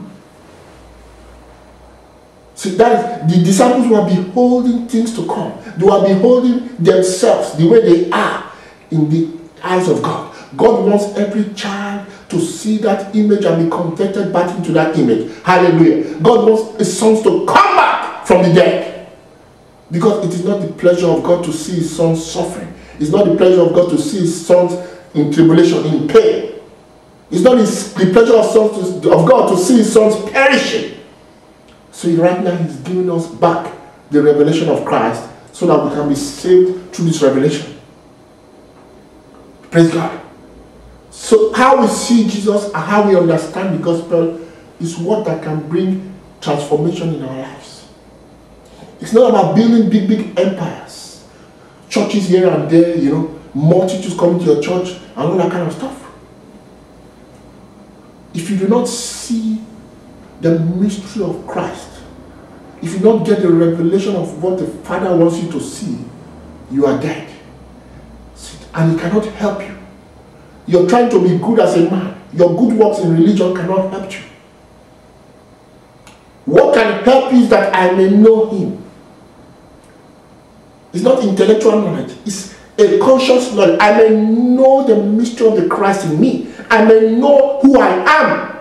See, that is the disciples were beholding things to come. They were beholding themselves the way they are in the eyes of God. God wants every child to see that image and be converted back into that image. Hallelujah. God wants his sons to come back from the dead. Because it is not the pleasure of God to see his sons suffering. It's not the pleasure of God to see his sons in tribulation, in pain. It's not the pleasure of God to see his sons perishing. So right now he's giving us back the revelation of Christ so that we can be saved through this revelation. Praise God. So how we see Jesus and how we understand the gospel is what that can bring transformation in our lives. It's not about building big empires. Churches here and there, you know, multitudes coming to your church and all that kind of stuff. If you do not see the mystery of Christ, if you don't get the revelation of what the Father wants you to see, you are dead. And he cannot help you. You're trying to be good as a man. Your good works in religion cannot help you. What can help you is that I may know him. It's not intellectual knowledge. It's a conscious knowledge. I may know the mystery of the Christ in me. I may know who I am.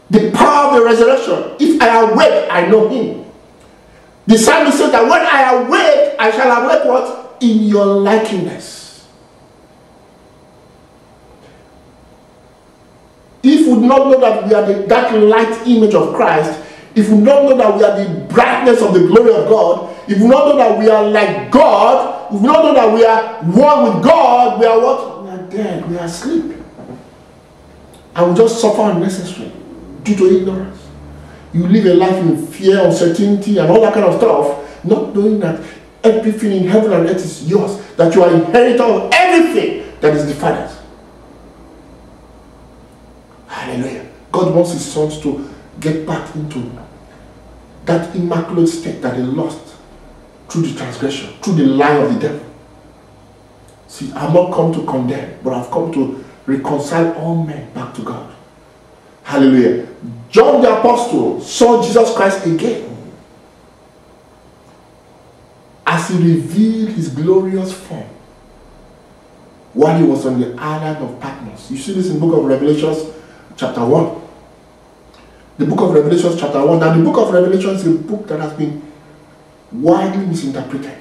The power of the resurrection. If I awake, I know him. The psalmist says that when I awake, I shall awake what? In your likeness. If we do not know that we are that light image of Christ, if we do not know that we are the brightness of the glory of God, if we do not know that we are like God, if we do not know that we are one with God, we are what? We are dead, we are asleep. And we just suffer unnecessarily due to ignorance. You live a life in fear, uncertainty, and all that kind of stuff, not knowing that everything in heaven and earth is yours, that you are inheritor of everything that is the Father's. Hallelujah. God wants his sons to get back into that immaculate state that they lost through the transgression, through the lie of the devil. See, I've not come to condemn, but I've come to reconcile all men back to God. Hallelujah. John the Apostle saw Jesus Christ again as he revealed his glorious form while he was on the island of Patmos. You see this in the book of Revelations chapter 1. The book of Revelations chapter 1. Now the book of Revelation is a book that has been widely misinterpreted.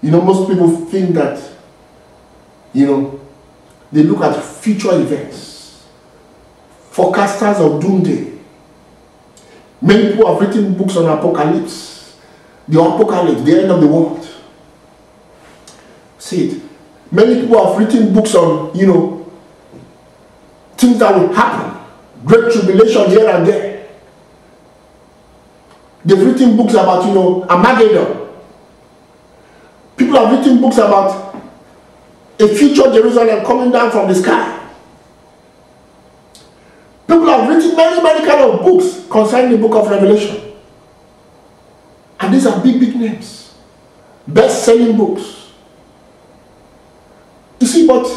You know, most people think that, you know, they look at future events, forecasters of doomsday. Many people have written books on apocalypse, the apocalypse, the end of the world. See it. Many people have written books on, you know, things that will happen, great tribulation here and there. They've written books about, you know, Armageddon. People have written books about a future Jerusalem coming down from the sky. People have written many, many kind of books concerning the book of Revelation. And these are big, big names. Best-selling books. You see, but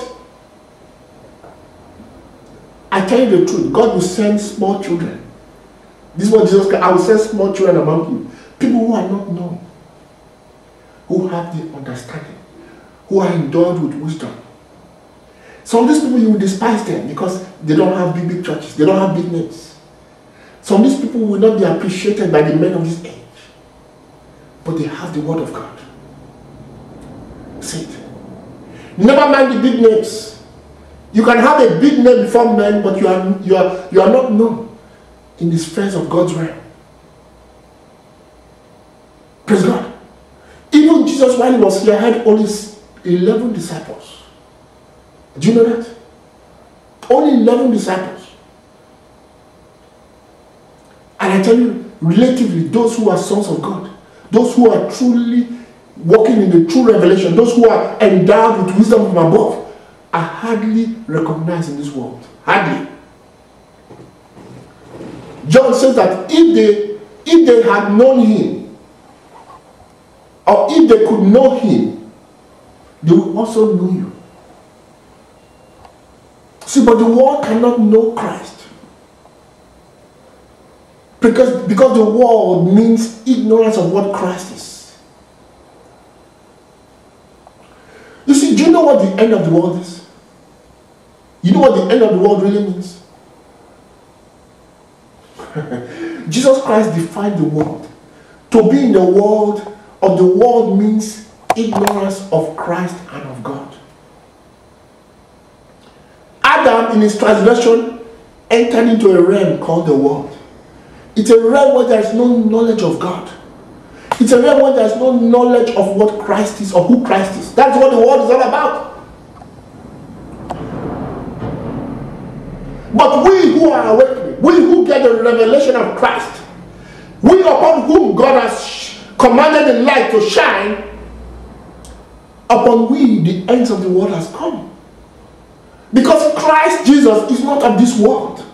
I tell you the truth, God will send small children. This is what Jesus said, I will send small children among you. People who are not known, who have the understanding, who are endowed with wisdom. Some of these people, you will despise them because they don't have big, big churches. They don't have big names. Some of these people will not be appreciated by the men of this age. But they have the word of God. See it. Never mind the big names. You can have a big name before men, but you are not known in the spheres of God's realm. Praise God. Even Jesus, while he was here, had only 11 disciples. Do you know that? Only 11 disciples. And I tell you, relatively, those who are sons of God, those who are truly walking in the true revelation, those who are endowed with wisdom from above, are hardly recognized in this world. Hardly. John says that if they had known him, or if they could know him, they will also know you. See, but the world cannot know Christ. Because the world means ignorance of what Christ is. You see, do you know what the end of the world is? You know what the end of the world really means? Jesus Christ defined the world. To be in the world means ignorance of Christ and of God. Adam, in his transgression, entered into a realm called the world. It's a realm where there is no knowledge of God. It's a realm where there is no knowledge of what Christ is or who Christ is. That's what the world is all about. But we who are awakening, we who get the revelation of Christ, we upon whom God has commanded the light to shine, upon we the ends of the world has come. Because Christ Jesus is not of this world.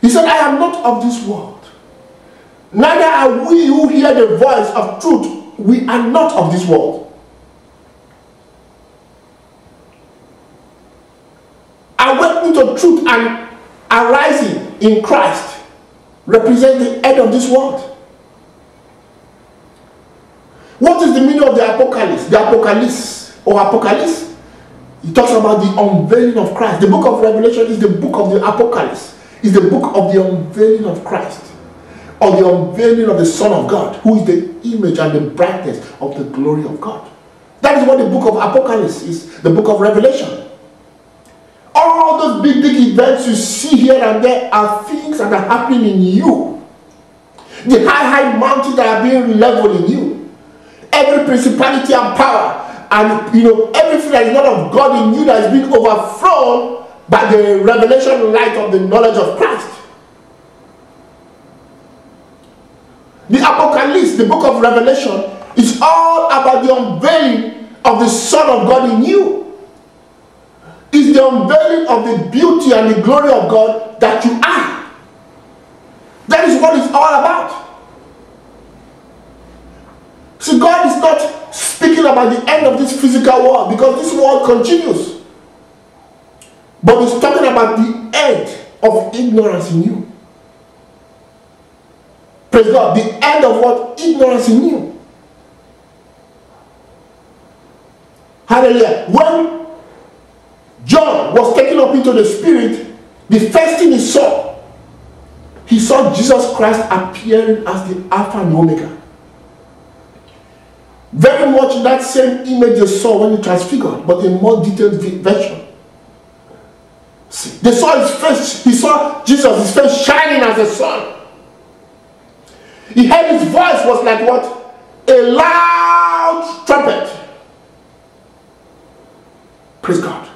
He said, I am not of this world. Neither are we who hear the voice of truth. We are not of this world. Awakening to truth and arising in Christ represent the end of this world. What is the meaning of the apocalypse? The apocalypse or apocalypse? It talks about the unveiling of Christ. The book of Revelation is the book of the apocalypse. It's the book of the unveiling of Christ, or the unveiling of the Son of God, who is the image and the brightness of the glory of God. That is what the book of Apocalypse is, the book of Revelation. All those big, big events you see here and there are things that are happening in you. The high mountains that are being leveled in you. Every principality and power, and everything that is not of God in you that is being overthrown by the revelation light of the knowledge of Christ. The Apocalypse, the book of Revelation, is all about the unveiling of the Son of God in you. It's the unveiling of the beauty and the glory of God that you are. That is what it's all about. See, God is not speaking about the end of this physical world, because this world continues. But he's talking about the end of ignorance in you. Praise God. The end of what? Ignorance in you. Hallelujah. When John was taken up into the Spirit, the first thing he saw Jesus Christ appearing as the Alpha and Omega. Very much that same image they saw when he transfigured, but in more detailed version. They saw his face. He saw Jesus, his face shining as the sun. He heard his voice was like what? A loud trumpet. Praise God.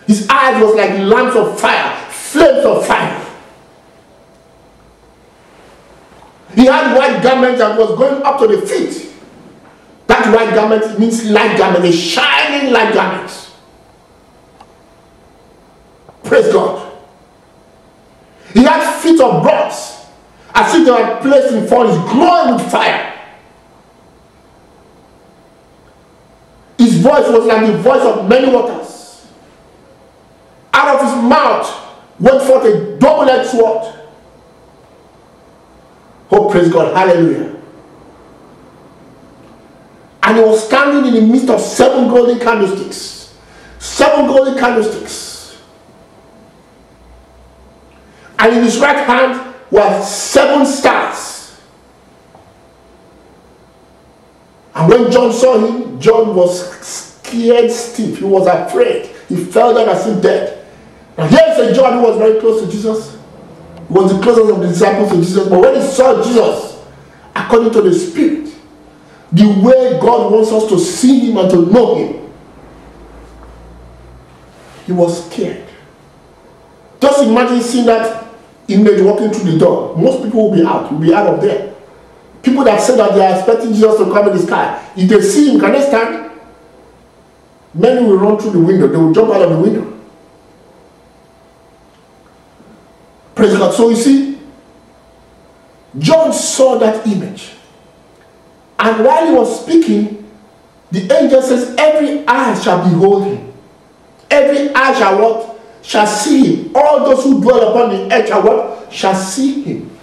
His eyes was like lamps of fire, flames of fire. He had white garment that was going up to the feet. That white garment means light garment, a shining light garment. Praise God. He had feet of bronze, as if they were placed in furnace, glowing with fire. His voice was like the voice of many waters. Out of his mouth went forth a double-edged sword. Oh, praise God. Hallelujah. And he was standing in the midst of 7 golden candlesticks. 7 golden candlesticks. And in his right hand were 7 stars. And when John saw him, John was scared stiff. He was afraid. He fell down as if dead. Now here is a John who was very close to Jesus. He was the closest of the disciples to Jesus. But when he saw Jesus, according to the Spirit, the way God wants us to see him and to know him, he was scared. Just imagine seeing that image walking through the door. Most people will be out of there. People that say that they are expecting Jesus to come in the sky, if they see him, can they stand? Many will run through the window. They will jump out of the window. Praise God. So you see, John saw that image. And while he was speaking, the angel says, every eye shall behold him. Every eye shall what? Shall see him. All those who dwell upon the earth shall what? Shall see him.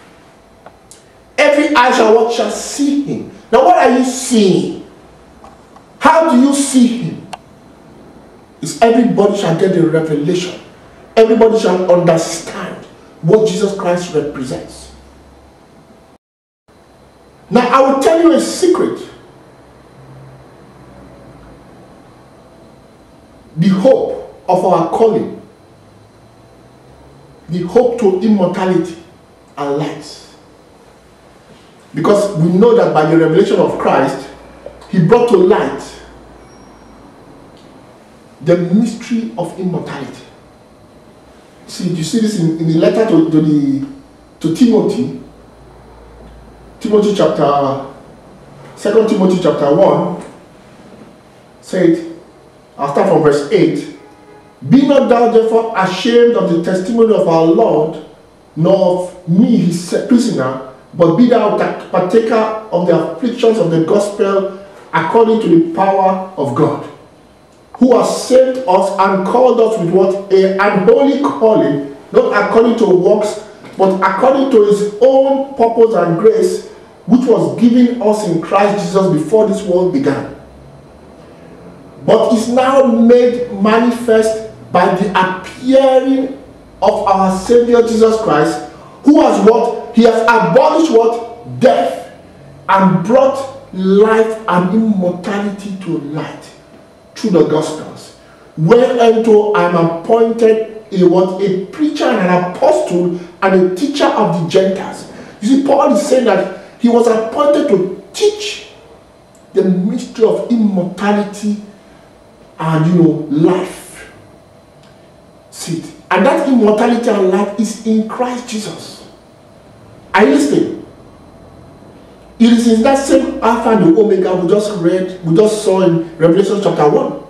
Every eye shall what? Shall see him. Now what are you seeing? How do you see him? It's everybody shall get the revelation. Everybody shall understand what Jesus Christ represents. Now I will tell you a secret. The hope of our calling, the hope to immortality and light. Because we know that by the revelation of Christ, he brought to light the mystery of immortality. See, you see this in the letter to Timothy. Timothy chapter 2 Timothy chapter 1 said, I'll start from verse 8. Be not thou therefore ashamed of the testimony of our Lord, nor of me his prisoner, but be thou partaker of the afflictions of the gospel according to the power of God, who has saved us and called us with what? An holy calling, not according to works, but according to his own purpose and grace, which was given us in Christ Jesus before this world began, but is now made manifest by the appearing of our Savior Jesus Christ, who has what? He has abolished what? Death, and brought life and immortality to light through the Gospels, whereunto I am appointed a preacher and an apostle and a teacher of the Gentiles. You see, Paul is saying that he was appointed to teach the mystery of immortality and life. See it. And that immortality and life is in Christ Jesus. Are you listening? It is in that same Alpha and the Omega we just saw in Revelation chapter 1.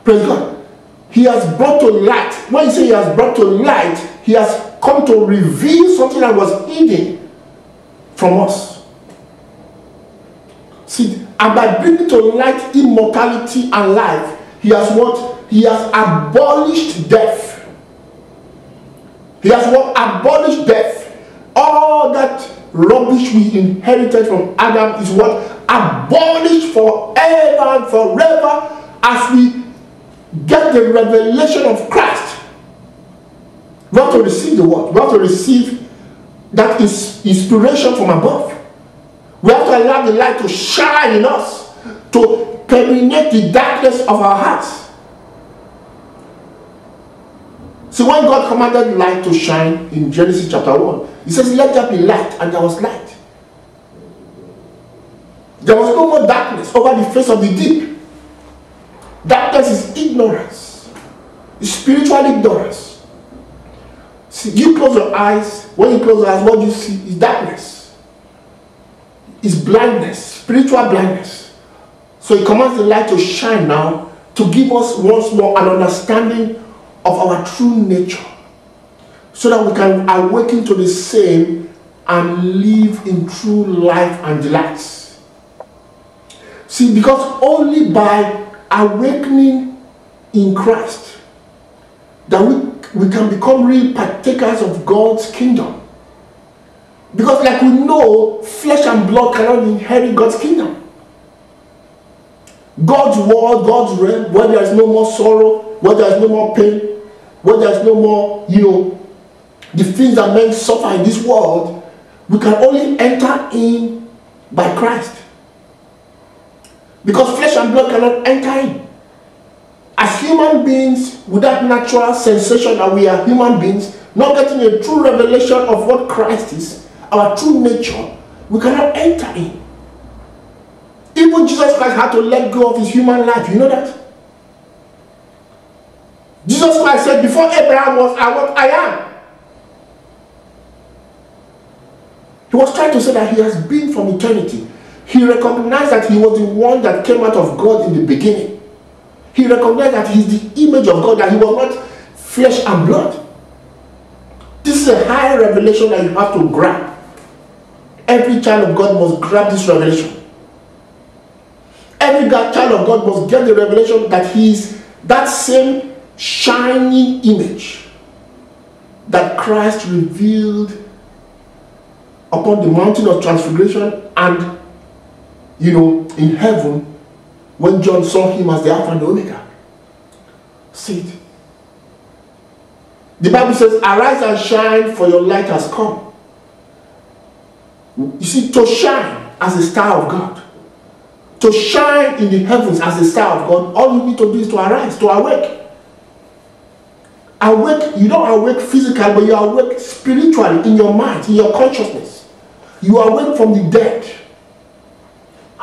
Praise God. He has brought to light. When you say he has brought to light, he has come to reveal something that was hidden from us. See, and by bringing to light immortality and life, he has what? He has abolished death. He has what? Abolished death. All that rubbish we inherited from Adam is what? Abolished forever and forever as we get the revelation of Christ. We have to receive the word. We have to receive that is inspiration from above. We have to allow the light to shine in us, to permeate the darkness of our hearts. So when God commanded light to shine in Genesis chapter 1, he says, let there be light, and there was light. There was no more darkness over the face of the deep. Darkness is ignorance. It's spiritual ignorance. See, you close your eyes. When you close your eyes, what you see is darkness. It's blindness, spiritual blindness. So he commands the light to shine now to give us once more an understanding of our true nature, so that we can awaken to the same and live in true life and delights. See, because only by awakening in Christ that we can become real partakers of God's kingdom. Because like we know, flesh and blood cannot inherit God's kingdom. God's world, God's realm, where there is no more sorrow, where there is no more pain, where there is no more, the things that men suffer in this world, we can only enter in by Christ. Because flesh and blood cannot enter in. As human beings, with that natural sensation that we are human beings, not getting a true revelation of what Christ is, our true nature, we cannot enter in. Even Jesus Christ had to let go of his human life. You know that? Jesus Christ said, before Abraham was, I am. He was trying to say that he has been from eternity. He recognized that he was the one that came out of God in the beginning. He recognized that he is the image of God, that he was not flesh and blood. This is a high revelation that you have to grab. Every child of God must grab this revelation. Every child of God must get the revelation that he is that same shining image that Christ revealed upon the mountain of transfiguration and, in heaven, when John saw him as the Alpha and the Omega. See it. The Bible says, arise and shine, for your light has come. You see, to shine as a star of God, to shine in the heavens as a star of God, all you need to do is to arise, to awake. Awake, you don't awake physically, but you awake spiritually in your mind, in your consciousness. You awake from the dead.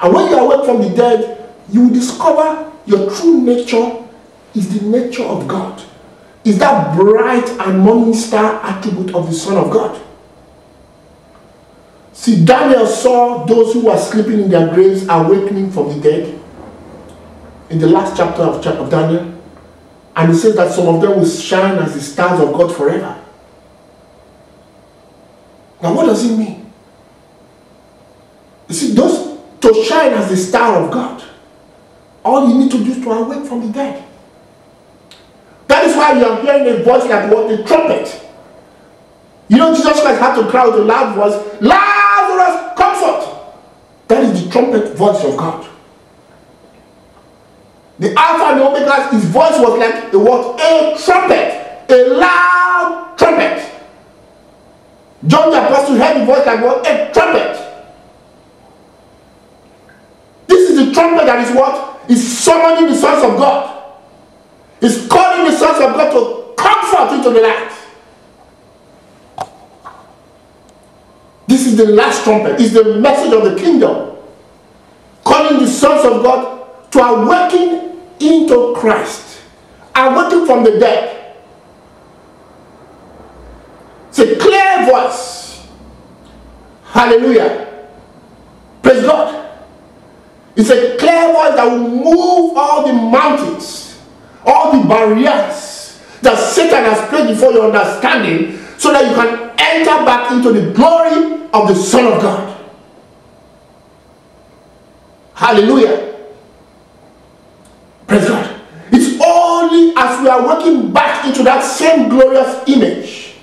And when you awake from the dead, you will discover your true nature is the nature of God. Is that bright and morning star attribute of the Son of God. See, Daniel saw those who were sleeping in their graves awakening from the dead in the last chapter of Daniel. And he says that some of them will shine as the stars of God forever. Now what does it mean? You see, those to shine as the star of God, all you need to do is to awake from the dead. That is why you are hearing a voice like what? The trumpet. Jesus Christ had to cry with a loud voice, Lazarus, come forth. That is the trumpet voice of God. The Alpha and the Omega, his voice was like a trumpet, a loud trumpet. John the Apostle heard the voice like what? A trumpet. This is the trumpet that is what? Is summoning the sons of God. Is calling the sons of God to come forth into the light. This is the last trumpet. It's the message of the kingdom. Calling the sons of God to awaken into Christ. Awaken from the dead. It's a clear voice. Hallelujah. Praise God. It's a clear voice that will move all the mountains, all the barriers that Satan has placed before your understanding, so that you can enter back into the glory of the Son of God. Hallelujah. Praise God. It's only as we are working back into that same glorious image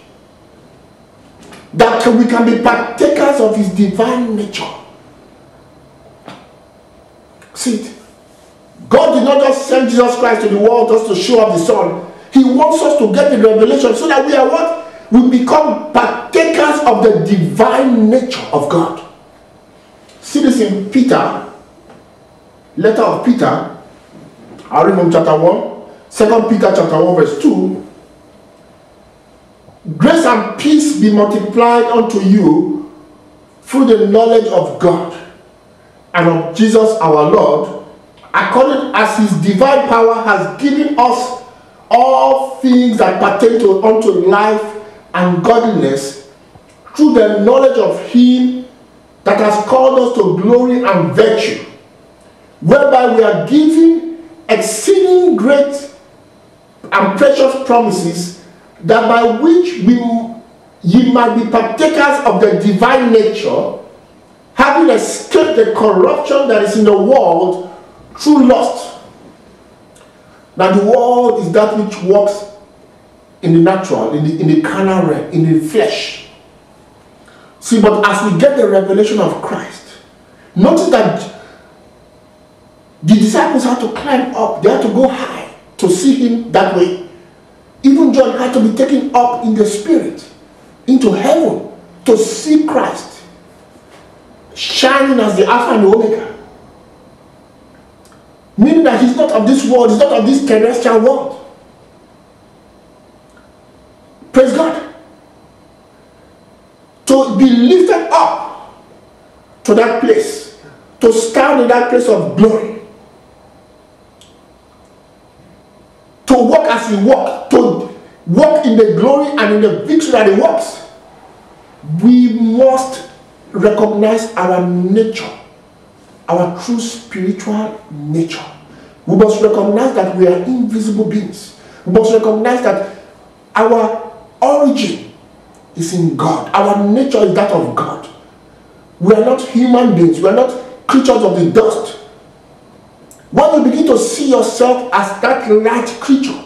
that we can be partakers of his divine nature. See it. God did not just send Jesus Christ to the world just to show up the Son. He wants us to get the revelation so that we are what? We become partakers of the divine nature of God. See this in Peter, letter of Peter. I read from chapter 1, 2 Peter chapter 1 verse 2. Grace and peace be multiplied unto you through the knowledge of God and of Jesus our Lord, according as his divine power has given us all things that pertain unto life and godliness, through the knowledge of him that has called us to glory and virtue, whereby we are given exceeding great and precious promises, that by which ye might be partakers of the divine nature, having escaped the corruption that is in the world through lust. Now the world is that which works in the natural, in the carnal realm, in the flesh. See, but as we get the revelation of Christ, notice that the disciples had to climb up, they had to go high to see him that way. Even John had to be taken up in the spirit into heaven to see Christ shining as the Alpha and the Omega. Meaning that he's not of this world, he's not of this terrestrial world. Praise God. To be lifted up to that place, to stand in that place of glory, to walk as he walked, to walk in the glory and in the victory that he walks. We must recognize our nature, our true spiritual nature. We must recognize that we are invisible beings. We must recognize that our origin is in God. Our nature is that of God. We are not human beings. We are not creatures of the dust. When you begin to see yourself as that light creature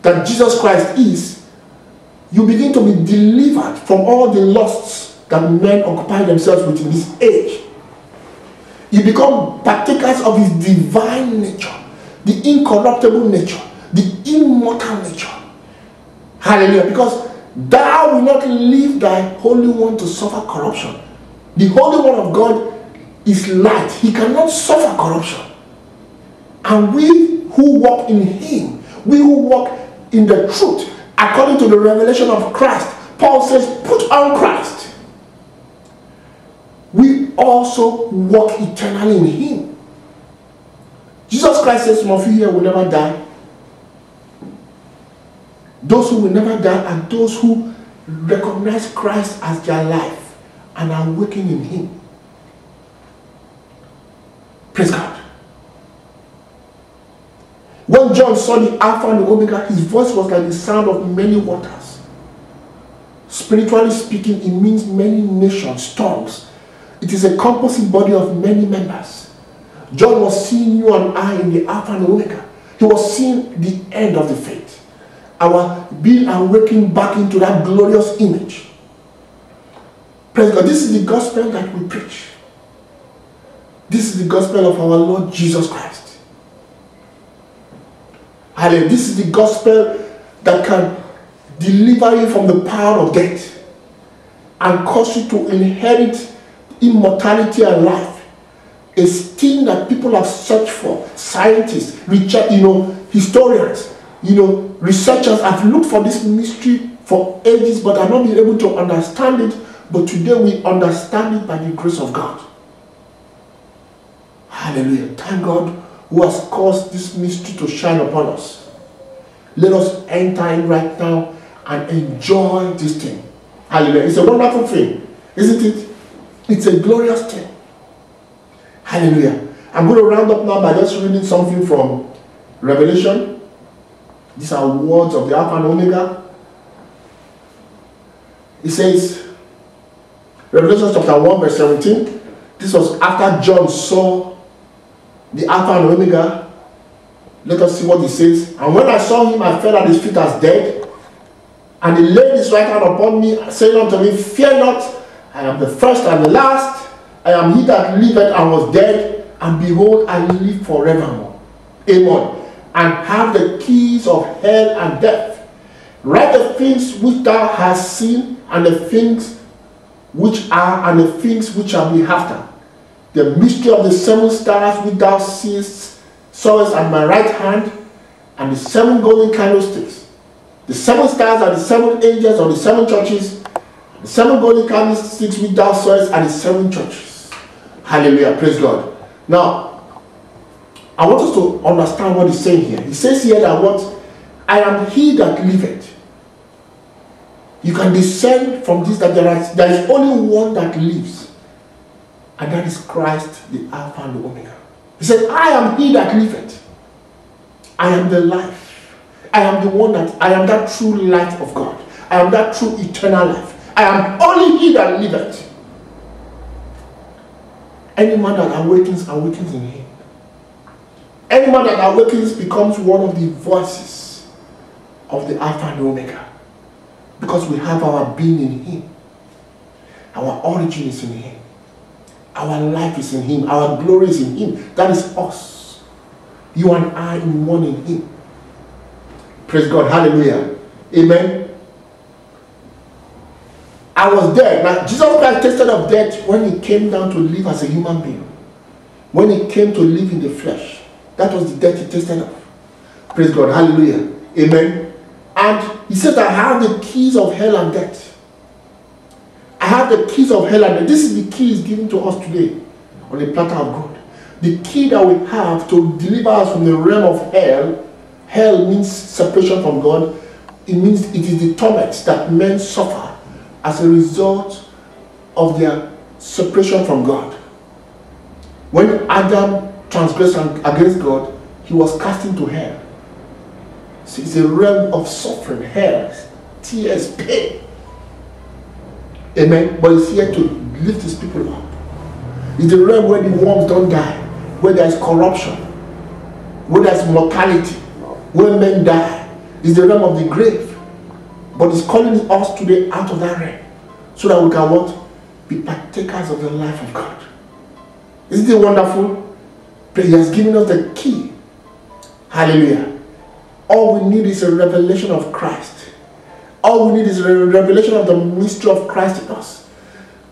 that Jesus Christ is, you begin to be delivered from all the lusts that men occupy themselves with in this age. You become partakers of his divine nature, the incorruptible nature, the immortal nature. Hallelujah. Because thou will not leave thy Holy One to suffer corruption. The Holy One of God is light. He cannot suffer corruption. And we who walk in him, we who walk in the truth, according to the revelation of Christ, Paul says, put on Christ. We also walk eternally in him. Jesus Christ says, some of you here will never die. Those who will never die are those who recognize Christ as their life and are working in him. Praise God. When John saw the Alpha and the Omega, his voice was like the sound of many waters. Spiritually speaking, it means many nations, tongues. It is a composite body of many members. John was seeing you and I in the Alpha and the Omega. He was seeing the end of the faith. Our being awakened back into that glorious image. Praise God. This is the gospel that we preach. This is the gospel of our Lord Jesus Christ. Hallelujah. This is the gospel that can deliver you from the power of death and cause you to inherit immortality and life. A thing that people have searched for. Scientists, historians, researchers have looked for this mystery for ages but have not been able to understand it. But today we understand it by the grace of God. Hallelujah. Thank God who has caused this mystery to shine upon us. Let us enter in right now and enjoy this thing. Hallelujah. It's a wonderful thing, isn't it? It's a glorious thing. Hallelujah. I'm going to round up now by just reading something from Revelation. These are words of the Alpha and Omega. It says, Revelation chapter 1 verse 17. This was after John saw the Alpha and Omega. Let us see what he says. And when I saw him, I fell at his feet as dead. And he laid his right hand upon me, saying unto me, Fear not, I am the first and the last. I am he that liveth and was dead, and behold, I live forevermore. Amen. And have the keys of hell and death. Write the things which thou hast seen, and the things which are, and the things which shall be after. The mystery of the 7 stars which thou sawest at my right hand, and the 7 golden candlesticks. The 7 stars are the 7 angels of the 7 churches. The 7 golden candlesticks which thou sawest are the 7 churches. Hallelujah. Praise God. Now, I want us to understand what he's saying here. He says here that what? I am he that liveth. You can discern from this that there is only one that lives. And that is Christ, the Alpha and the Omega. He said, I am he that liveth. I am the life. I am the one that, I am that true light of God. I am that true eternal life. I am only he that liveth. Any man that awakens, awakens in him. Any man that awakens becomes one of the voices of the Alpha and the Omega. Because we have our being in him. Our origin is in him. Our life is in him. Our glory is in him. That is us. You and I in one in him. Praise God. Hallelujah. Amen. I was dead. Now, Jesus Christ tasted of death when he came down to live as a human being. When he came to live in the flesh. That was the death he tasted of. Praise God. Hallelujah. Amen. And he said, I have the keys of hell and death. I have the keys of hell and death. This is the keys given to us today on the platter of God. The key that we have to deliver us from the realm of hell. Hell means separation from God. It means it is the torments that men suffer as a result of their separation from God. When Adam transgressed against God, he was cast into hell. So it's a realm of suffering, hell, tears, pain. Amen. But he's here to lift his people up. It's the realm where the worms don't die, where there is corruption, where there is mortality, where men die. It's the realm of the grave. But he's calling us today out of that realm, so that we can what? Be partakers of the life of God. Isn't it wonderful? He has given us the key. Hallelujah. All we need is a revelation of Christ. All we need is a revelation of the mystery of Christ in us.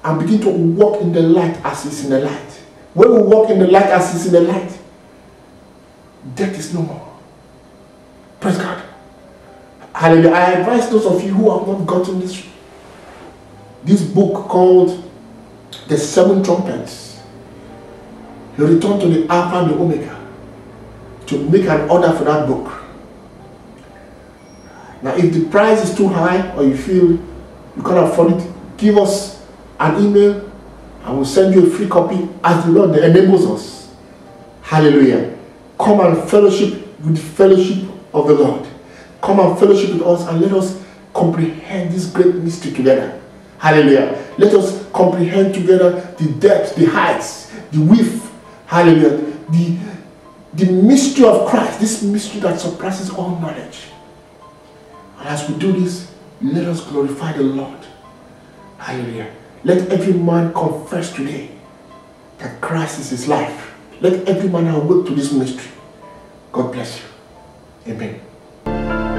And begin to walk in the light as he's in the light. When we walk in the light as he's in the light, death is no more. Praise God. Hallelujah. I advise those of you who have not gotten this book called The 7 Trumpets. You return to the Alpha and the Omega to make an order for that book. Now, if the price is too high or you feel you can't afford it, give us an email and we'll send you a free copy as the Lord enables us. Hallelujah. Come and fellowship with the fellowship of the Lord. Come and fellowship with us and let us comprehend this great mystery together. Hallelujah. Let us comprehend together the depth, the heights, the width. Hallelujah. The mystery of Christ, this mystery that surpasses all knowledge. And as we do this, let us glorify the Lord. Hallelujah. Let every man confess today that Christ is his life. Let every man awake to this mystery. God bless you. Amen.